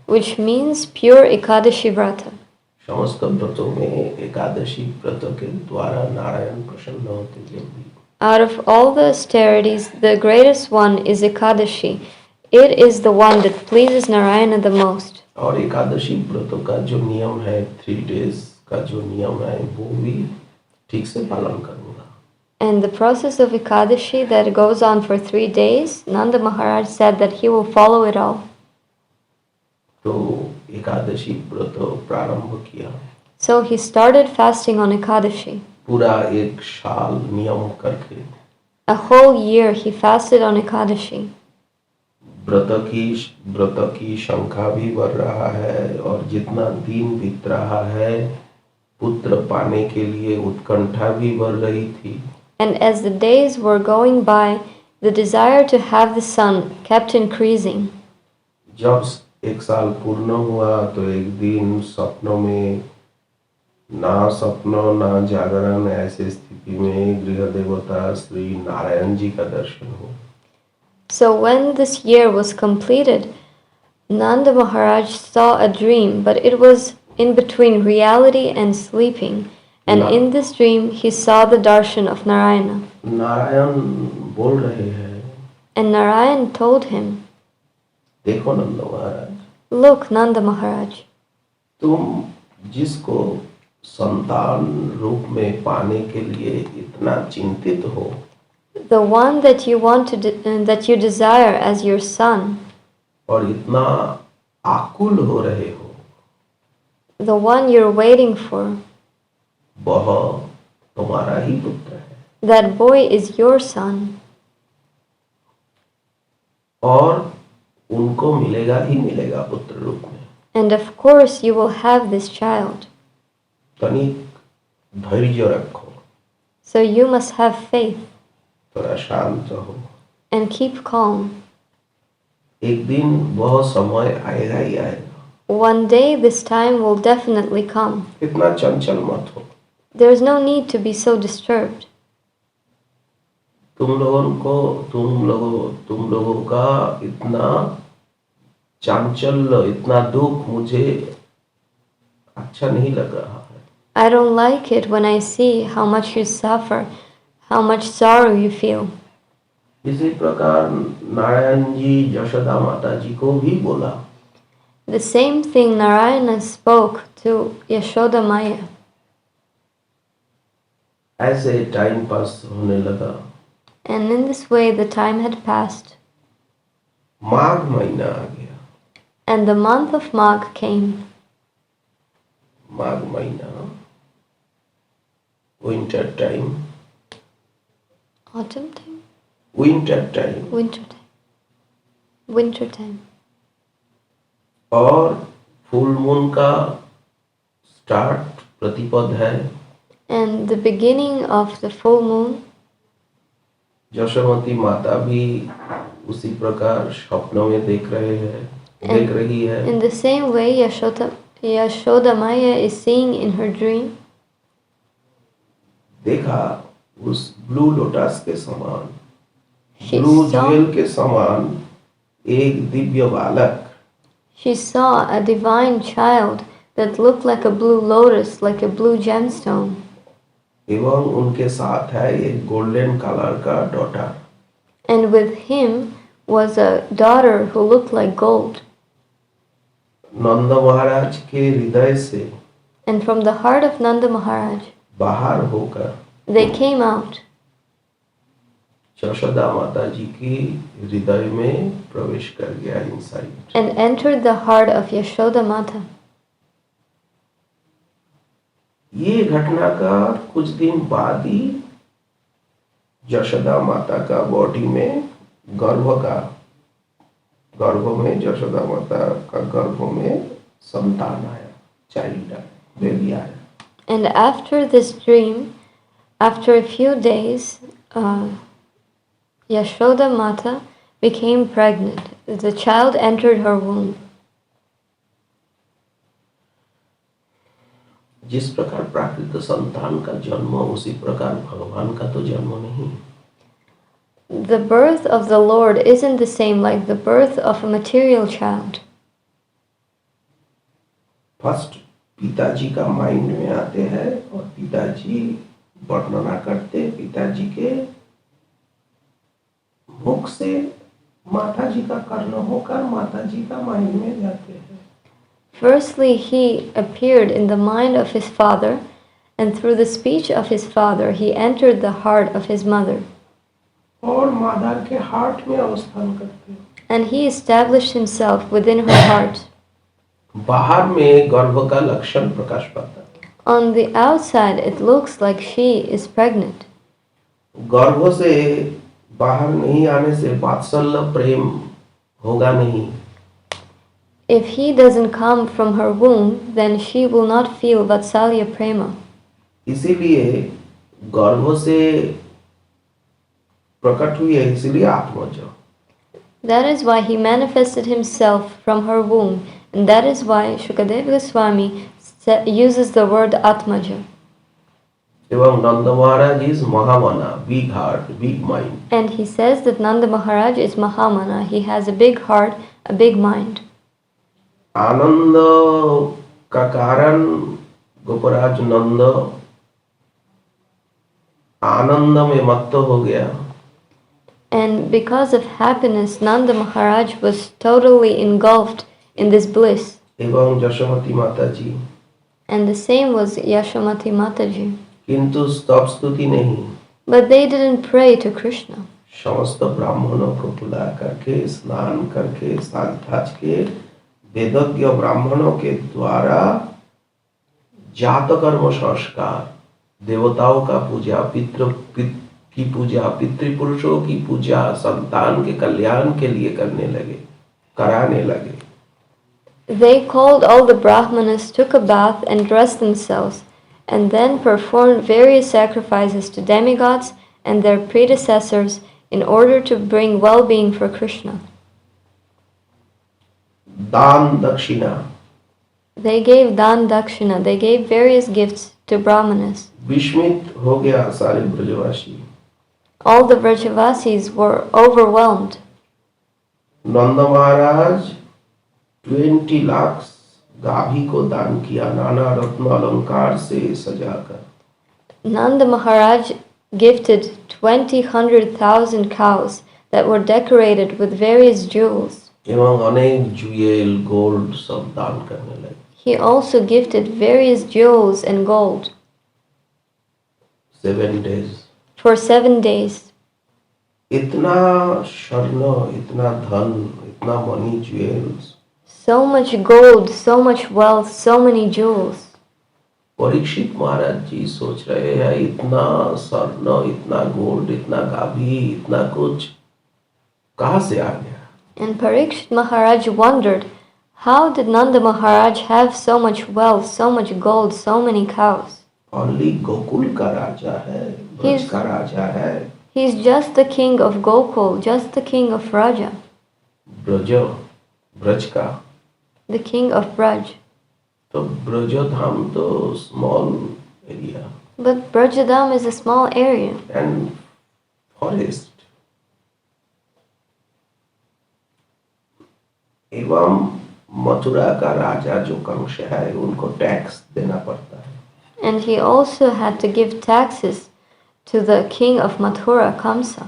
which means pure Ekadashi Vrata. समस्त व्रतों में एकादशी व्रत के द्वारा नारायण प्रसन्न होते जल्दी। Out of all the austerities, the greatest one is Ekadashi. It is the one that pleases Narayana the most. और एकादशी व्रतों का जो नियम है, 3 days का जो नियम है, वो भी ठीक से पालन करूंगा। And the process of Ekadashi that goes on for 3 days, Nanda Maharaj said that he will follow it all. तो एकादशी व्रत प्रारंभ किया, So he started fasting on Ekadashi. पूरा 1 साल नियम करके A whole year he fasted on Ekadashi. व्रत की संख्या भी बढ़ रहा है और जितना दिन बीत रहा है, पुत्र पाने के लिए उत्कंठा भी बढ़ रही थी। And as the days were going by, the desire to have the son kept increasing. जब 1 साल पूर्ण हुआ तो एक दिन सपनों में, ना सपनों ना जागरण, ऐसे स्थिति में गृह देवता श्री नारायण जी का दर्शन हुआ। So when this year was completed, Nanda Maharaj saw a dream, but it was in between reality and sleeping. And in this dream, he saw the darshan of Narayana. Narayan बोल रहे हैं, And Narayan told him, देखो नंद महाराज, "Look, Nanda Maharaj, तुम जिसको संतान रूप में पाने के लिए इतना चिंतित हो, the one that you want that you desire as your son, और इतना आकुल हो रहे हो, the one you're waiting for, वह तुम्हारा ही पुत्र है। that boy is your son, और उनको मिलेगा ही मिलेगा पुत्र रूप में। and of course you will have this child. तनिक धैर्य रखो, So you must have faith थोड़ा शांत हो। and keep calm. एक दिन वह समय आएगा ही आएगा। One day this time will definitely come. इतना चंचल मत हो। There is no need to be so disturbed. तुम लोगों का इतना चांचल्य, इतना दुख मुझे अच्छा नहीं लग रहा है। I don't like it when I see how much you suffer, how much sorrow you feel. इसी प्रकार नारायण जी यशोदा माता जी को भी बोला। The same thing Narayana spoke to Yashoda Maya. ऐसे टाइम पास होने लगा। And in this way the time had passed. माघ महीना आ गया। And the month of Magh came. माघ महीना, winter time, Autumn time? Winter time, Winter time. Winter time. और full moon का start प्रतिपद है। And the beginning of the full moon, Yashomati माता भी उसी प्रकार सपनों में देख रही है। in the same way Yashoda Maya is seeing in her dream. देखा उस ब्लू लोटस के समान, She ब्लू saw, ज्वेल के समान एक दिव्य बालक She saw a divine child that looked like a blue lotus, like a blue gemstone. एवं उनके साथ है एक गोल्डन कलर का daughter. And with him was a daughter who looked like gold. नंद महाराज के हृदय से And from the heart of Nanda Maharaj, बाहर होकर they came out यशोदा माता जी की हृदय में प्रवेश कर गया inside. and entered the heart of Yashoda Mata. ये घटना का कुछ दिन बाद ही यशोदा माता का बॉडी में गर्भ में यशोदा माता का गर्भ में संतान आया, चाइल्ड आया, बेबी आया। And after this dream, after a few days, Yashoda Mata became pregnant. The child entered her womb. जिस प्रकार प्राकृत संतान का जन्म उसी प्रकार भगवान का तो जन्म नहीं। The birth of the Lord isn't the same like the birth of a material child. First पिताजी का माइंड में आते हैं और पिताजी वर्णना करते, पिताजी के मुख से माता जी का कर्ण होकर माता जी का माइंड में जाते हैं। Firstly, he appeared in the mind of his father, and through the speech of his father, he entered the heart of his mother. और माता के हार्ट में अवस्थान करते हैं। And he established himself within her heart. बाहर में गर्भ का लक्षण प्रकाश पाता है। On the outside, it looks like she is pregnant. गर्भ से बाहर नहीं आने से वात्सल्य प्रेम होगा नहीं। If he doesn't come from her womb, then she will not feel Vatsalya Prema. इसीलिए गर्भ से प्रकट हुई है, इसीलिए आत्मज। That is why he manifested himself from her womb, and that is why Shukadeva Goswami uses the word Atmaja. एवं Nand Maharaj is महामना, big heart, big mind. And he says that Nanda Maharaj is Mahamana. He has a big heart, a big mind. आनंद का कारण गोपराज नंद आनंद में मत्त हो गया। And because of happiness, Nanda Maharaj was totally engulfed in this bliss. एवं यशोमती माता जी, And the same was Yashamati Mataji. किंतु स्तव स्तुति नहीं। But they didn't pray to Krishna. समस्त ब्राह्मणों को बुला करके स्नान करके सांताज के वेदज्ञ ब्राह्मणों के द्वारा जात कर्म संस्कार, देवताओं का पूजा, की पूजा, पितृपुरुषों की पूजा संतान के कल्याण के लिए कराने लगे। They called all the Brahmanas, took a bath and dressed themselves, and then performed various sacrifices to demigods and their predecessors in order to bring well-being for Krishna. दान दक्षिणा, They gave dan dakshina, they gave various gifts to Brahmanas. विस्मित हो गया सारे ब्रजवासी। All the Vrajavasis were overwhelmed. नंद महाराज 20 लाख गाभी को दान किया, नाना रत्न अलंकार से सजाकर। Nanda Maharaj gifted 100,000 cows that were decorated with various jewels. एवं अनेक ज्वेल गोल्ड सब दान करने लगे। He also gifted various jewels and gold 7 days। for 7 days. इतना स्वर्ण, इतना धन, इतना money, jewels. So much gold, so much wealth, so many jewels. Parikshit Maharaj ji सोच रहे हैं इतना स्वर्ण, इतना गोल्ड, इतना गाभी, इतना कुछ कहाँ से आ गया? And Parikshit Maharaj wondered, how did Nanda Maharaj have so much wealth, so much gold, so many cows? Only Gokul का राजा है, ब्रज का राजा है। He's just the king of Gokul, just the king of Raja. Braj का, the king of Braj. तो ब्रजधाम तो small area But Brajadam is a small area and forest. एवं मथुरा का राजा जो कंस है उनको टैक्स देना पड़ता है. And he also had to give taxes to the king of Mathura, Kamsa.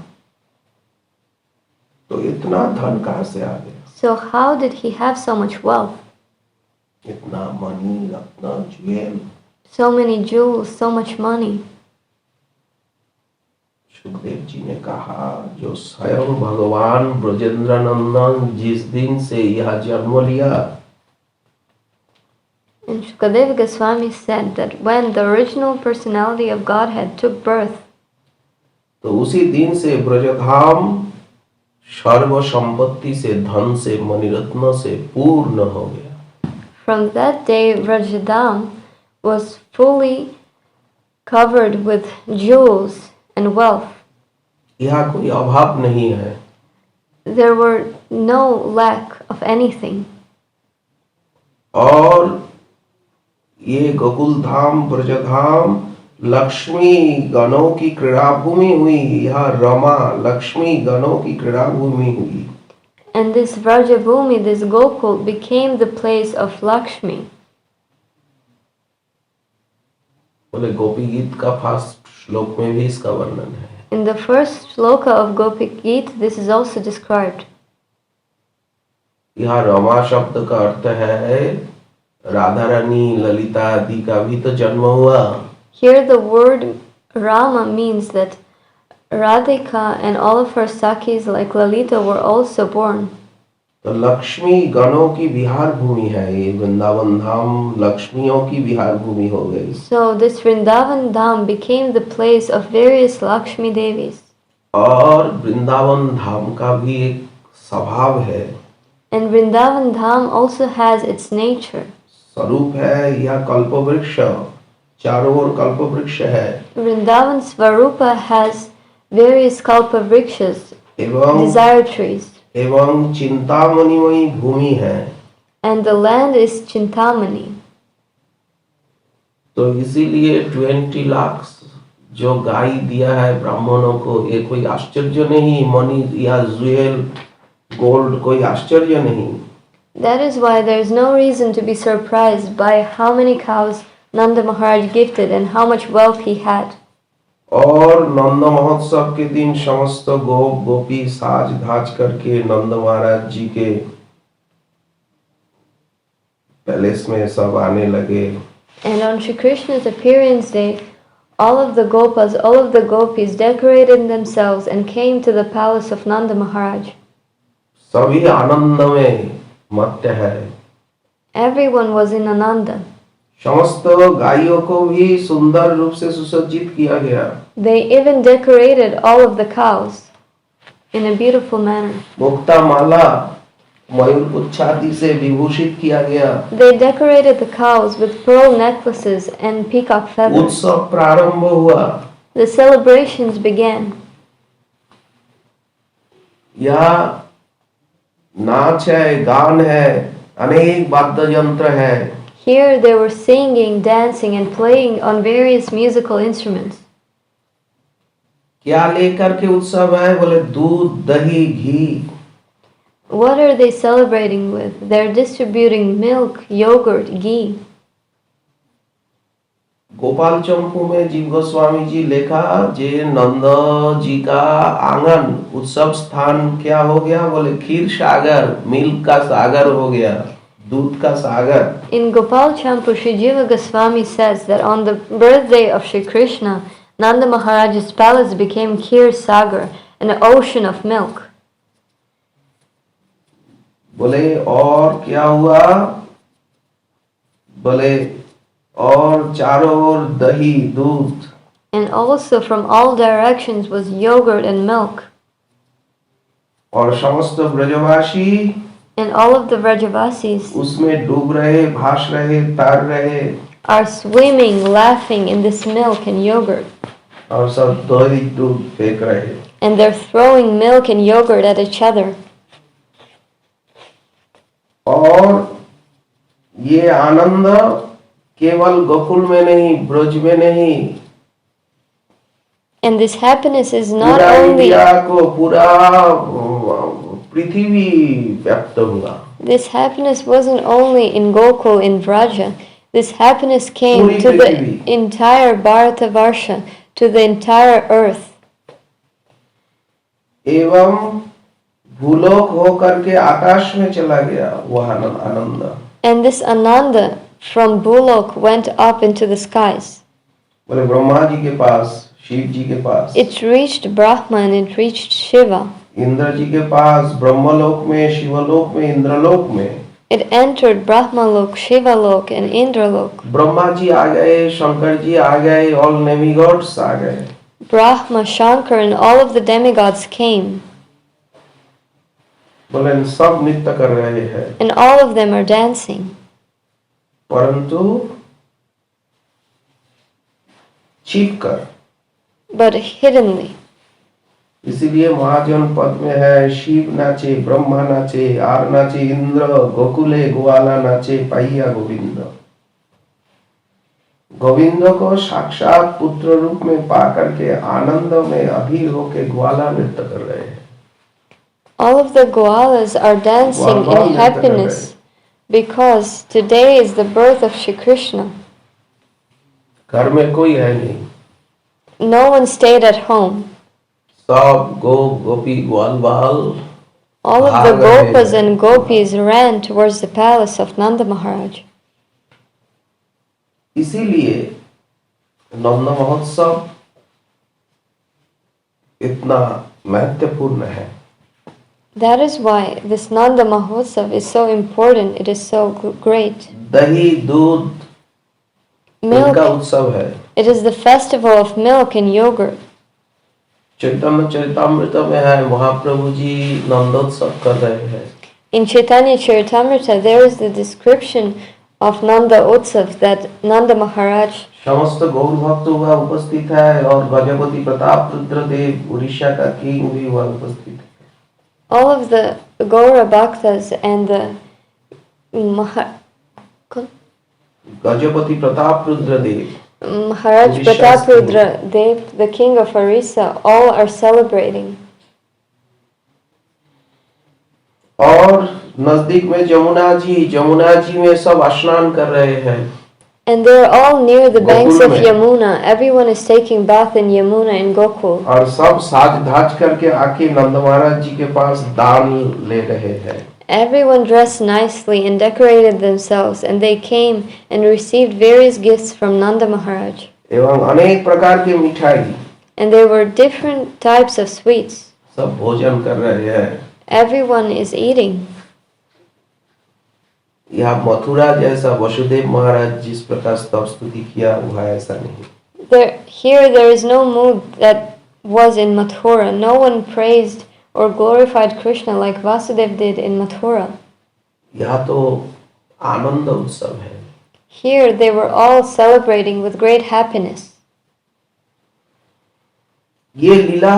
तो इतना धन कहाँ से आ गया? So how did he have so much wealth? इतना मनी, रत्न, jewel. So many jewels, so much money. Sukhdev ji ने कहा जो स्वयं भगवान ब्रजेंद्र नंदन जिस दिन से यह जन्म लिया, And Shukadeva Goswami said that when the original personality of Godhead took birth, तो उसी दिन से ब्रजधाम सर्व संपत्ति से, धन से, मणिरत्न से पूर्ण हो गया. from that day Vrajadam was fully covered with jewels and wealth. यहाँ कोई अभाव नहीं है. There were no lack of anything. और ये गोकुल धाम, ब्रजधाम लक्ष्मी गणों की क्रीड़ा भूमि हुई. यह रमा लक्ष्मी गणों की क्रीड़ा भूमि हुई. And this Vrajabhumi, this Gokul, became the place of Lakshmi. बोले गोपी गीत का फर्स्ट श्लोक में भी इसका वर्णन है. In the first shloka of Gopi Geet, this is also described. यह रमा शब्द का अर्थ है राधा रानी, ललिता आदि का भी तो जन्म हुआ. Here the word Rama means that Radhika and all of her Sakhis like Lalita were also born. तो लक्ष्मी गणों की विहार भूमि है. ये वृंदावन धाम लक्ष्मियों की विहार भूमि हो गई. So this Vrindavan Dham became the place of various Lakshmi Devis. और वृंदावन धाम का भी एक स्वभाव है, And Vrindavan Dham also has its nature. स्वरूप है. यह कल्पवृक्ष, चारों ओर कल्पवृक्ष है. Vrindavan Svarupa has various kalpa vrikshas, एवं desire trees, एवं चिंतामणिमयी भूमि है. and the land is Chintamani. तो इसीलिए 20 लाख जो गाय दिया है ब्राह्मणों को, ये कोई आश्चर्य नहीं. मनी या ज्वेल गोल्ड कोई आश्चर्य नहीं. That is why there is no reason to be surprised by how many cows Nanda Maharaj gifted and how much wealth he had. और नंद महोत्सव के दिन समस्त गोप गोपी साज धाज करके नंद महाराज जी के पैलेस में सब आने लगे. And on Shri Krishna's appearance day, all of the gopas, all of the gopis decorated themselves and came to the palace of Nanda Maharaj. सभी आनंद में मत्त है. Everyone was in Ananda. समस्त गायों को भी सुंदर रूप से सुसज्जित किया गया. They even decorated all of the cows in a beautiful manner. मुक्ता माला मयूर पुच्छादि से विभूषित किया गया. They decorated the cows with pearl necklaces and peacock feathers. उत्सव प्रारंभ हुआ. The celebrations began. यह नाच है, गान है, अनेक वाद्य यंत्र है. Here they were singing, dancing and playing on various musical instruments. क्या लेकर के उत्सव है? बोले दूध, दही, घी. What are they celebrating with? They're distributing milk, yogurt, ghee. Gopal चंपू में जीव गोस्वामी जी लिखा जे नंद जी का आंगन उत्सव स्थान क्या हो गया? बोले खीर सागर, मिल्क का सागर हो गया, दूध का सागर. In Gopal Champu, Shri Jiva Goswami says that on the birthday of Shri Krishna, Nanda Maharaj's palace became Kheer Sagar, an ocean of milk. बोले और क्या हुआ? बोले और चारों ओर दही, दूध. And also from all directions was yogurt and milk. और समस्त ब्रजवासी And all of the Vrajavasis उसमें डूब रहे, भास रहे, तार रहे. are swimming, laughing in this milk and yogurt. और सब दही दूध फेंक रहे. And they're throwing milk and yogurt at each other. और ये आनंद केवल गोकुल में नहीं, ब्रज में नहीं, And this happiness is not पूरा only इंडिया को, पूरा पृथ्वी व्याप्त हुआ. This happiness wasn't only in Gokul, in Vraja. This happiness came पूरी to the Prithvi. entire Bharatavarsha, to the entire earth. एवं भूलोक होकर के आकाश में चला गया वह आनंद। And this Ananda from Bulok went up into the skies. बोले ब्रह्मा जी के पास, शिव जी के पास, It reached Brahma and it reached Shiva. Indra जी के पास, ब्रह्मलोक में, शिवलोक में, इंद्रलोक में। It entered Brahmalok, Shivalok and Indralok. Brahma ji आ गए, शंकर जी आ गए, ऑल नेमिगॉड्स आ गए। Brahma, Shankar and all of the demigods came. बोले सब नृत्य कर रहे हैं, And all of them are dancing. परंतु छिप कर। But hiddenly. इसीलिए महाजन पद में है, शिव नाचे, ब्रह्मा नाचे, आर नाचे, इंद्र, गोकुले ग्वाला नाचे, पाइया गोविंद। गोविंद को साक्षात पुत्र रूप में पा करके आनंद में अधीर होके ग्वाला नृत्य कर रहे हैं। All of the Gwalas are dancing in happiness because today is the birth of Shri Krishna. घर में कोई है नहीं, No one stayed at home. सब गोपी ग्वाल बाल All of the भाग रहे Gopas हैं। and Gopis ran towards the palace of Nanda Maharaj. इसीलिए नंद महोत्सव इतना महत्वपूर्ण है। That is why this Nanda Mahotsav is so important, it is so great. दही दूध Milk, इनका उत्सव है। it is the festival of milk and yogurt. चैतन्य चरितामृत में है, महाप्रभु जी नंदोत्सव कर रहे हैं। In Chaitanya Charitamrita, there is the description of Nanda Utsav that Nanda Maharaj, समस्त गौर भक्त वह उपस्थित है और गजपति प्रताप रुद्रदेव उड़ीसा का किंग भी वह उपस्थित है। all of the Gaura Bhaktas and the Gajapati Pratap Rudradev, Maharaj Orissa Prataprudra Dev, the king of Orissa, all are celebrating. और नजदीक में जमुना जी में सब स्नान कर रहे हैं। And they are all near the banks Gokul of mein. Yamuna. Everyone is taking bath in Yamuna in Gokul. और सब साज धाज करके आके नंद महाराज जी के पास दान ले रहे हैं। Everyone dressed nicely and decorated themselves, and they came and received various gifts from Nanda Maharaj. एवं अनेक प्रकार की मिठाई, And there were different types of sweets. सब भोजन कर रहे हैं। Everyone is eating. यहाँ मथुरा जैसा वसुदेव महाराज जिस प्रकार स्तव स्तुति किया हुआ ऐसा नहीं। Here there is no mood that was in Mathura. No one praised or glorified Krishna like Vasudev did in Mathura. यहाँ तो आनंद उत्सव है। Here they were all celebrating with great happiness. ये लीला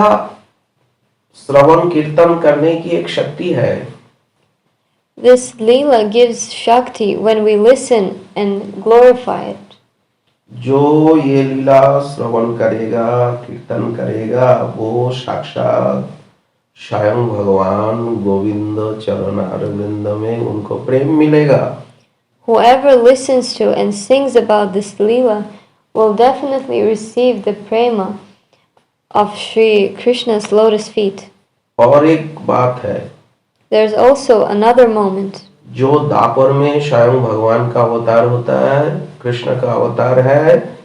श्रवण कीर्तन करने की एक शक्ति है। This Leela gives Shakti when we listen and glorify it. जो ये लीला श्रवण करेगा, कीर्तन करेगा, वो साक्षात स्वयं भगवान गोविंद चरण अरविंद में उनको प्रेम मिलेगा। Whoever listens to and sings about this Leela will definitely receive the prema of Shri Krishna's lotus feet. और एक बात है, There's also another moment. जो दापर में स्वयं भगवान का अवतार होता है, कृष्ण का अवतार है,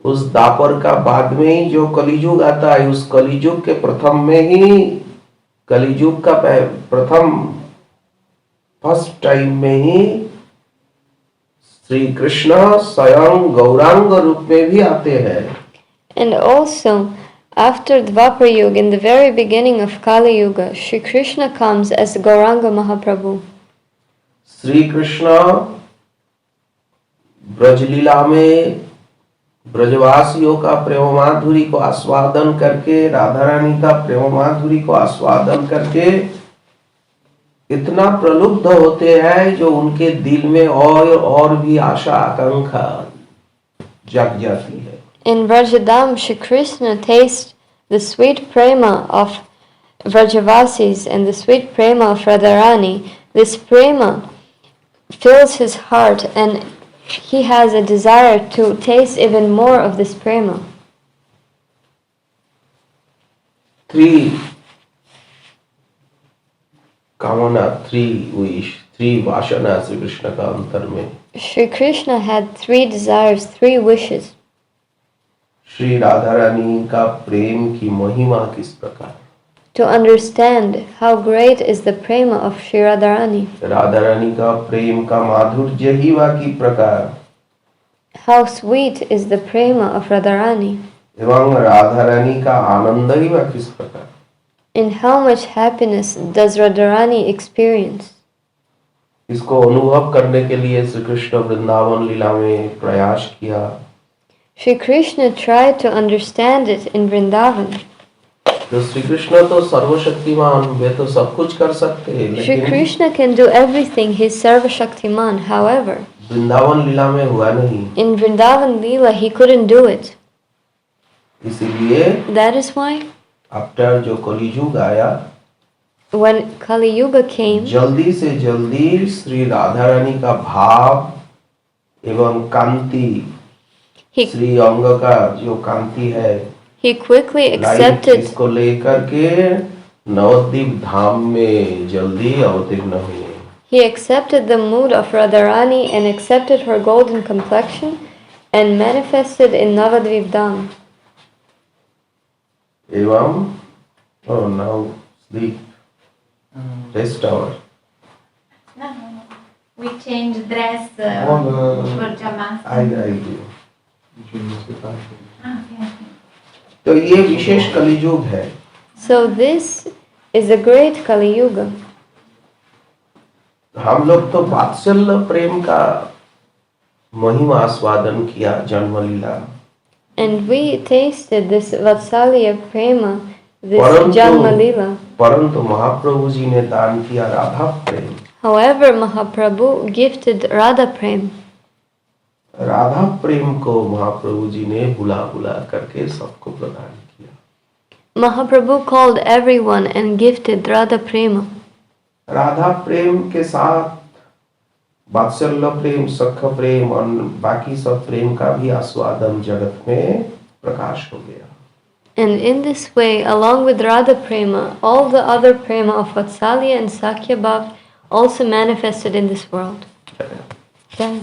उस दापर का बाद में ही जो कलियुग आता है, उस कलियुग के प्रथम में ही, कलियुग का प्रथम फर्स्ट टाइम में ही श्री कृष्ण स्वयं गौरांग रूप में भी आते हैं। And also, after Dvapar Yuga, in the very beginning of Kali Yuga, Shri Krishna comes as Gauranga Mahaprabhu. Shri Krishna ब्रजलीला में ब्रजवासियों का प्रेम माधुरी को आस्वादन करके, राधा रानी का प्रेम माधुरी को आस्वादन करके इतना प्रलुब्ध होते हैं जो उनके दिल में और भी आशा आकांक्षा जग जाती है। In Vrajadam, Shri Krishna tastes the sweet prema of Vrajavasis and the sweet prema of Radharani, This prema fills his heart and he has a desire to taste even more of this prema. 3 कामना, 3 wish, 3 वासना श्री कृष्ण का अंतर में. Shri Krishna had 3 desires, 3 wishes. Shri Radha Rani का प्रेम की महिमा किस प्रकार. To understand how great is the prema of Shri Radharani. Radha Rani का प्रेम का माधुर्य ही वा की प्रकार. How sweet is the prema of Radharani. एवं राधा रानी का आनंद ही वा किस प्रकार. And how much happiness does Radharani experience? इसको अनुभव करने के लिए श्री कृष्ण वृंदावन लीला में प्रयास किया. Shri Krishna tried to understand it in Vrindavan. तो श्री कृष्ण तो सर्वशक्तिमान, वे तो सब कुछ कर सकते हैं, Shri लेकिन Krishna can do everything, he is Sarva Shaktiman. However, Vrindavan लीला में हुआ नहीं. in Vrindavan Leela he couldn't do it. इसीलिए That is why आफ्टर जो कलियुग आया, when Kali Yuga came, जल्दी से जल्दी श्री राधा रानी का भाव एवं कांति, he, श्री अंग का जो कांति है, he quickly लाइट, accepted इसको लेकर के नवद्वीप धाम में जल्दी अवतीर्ण हुए. He accepted the mood of Radharani and accepted her golden complexion and manifested in Navadvip Dham. एवं now sleep rest hour. No. We change dress for JANMASTAMI. I do. Okay. तो ये विशेष कलियुग है. So this is a great Kali Yuga. हम लोग तो वात्सल्य प्रेम का महिमा आस्वादन किया जन्म लीला. And we tasted this Vatsalya Prema, this Janma Leela. परंतु महाप्रभु जी ने दान किया राधा प्रेम. However, Mahaprabhu gifted Radha Prem. Radha प्रेम को महाप्रभु जी ने बुला बुला करके सबको प्रदान किया. Mahaprabhu called everyone and gifted Radha Prema. Radha प्रेम के साथ वात्सल्य प्रेम, सख प्रेम और बाकी सब प्रेम का भी आस्वादन जगत में प्रकाश हो गया. And in this way, along with Radha Prema, all the other Prema of Vatsalya and Sakhya Bhav also manifested in this world. Jai.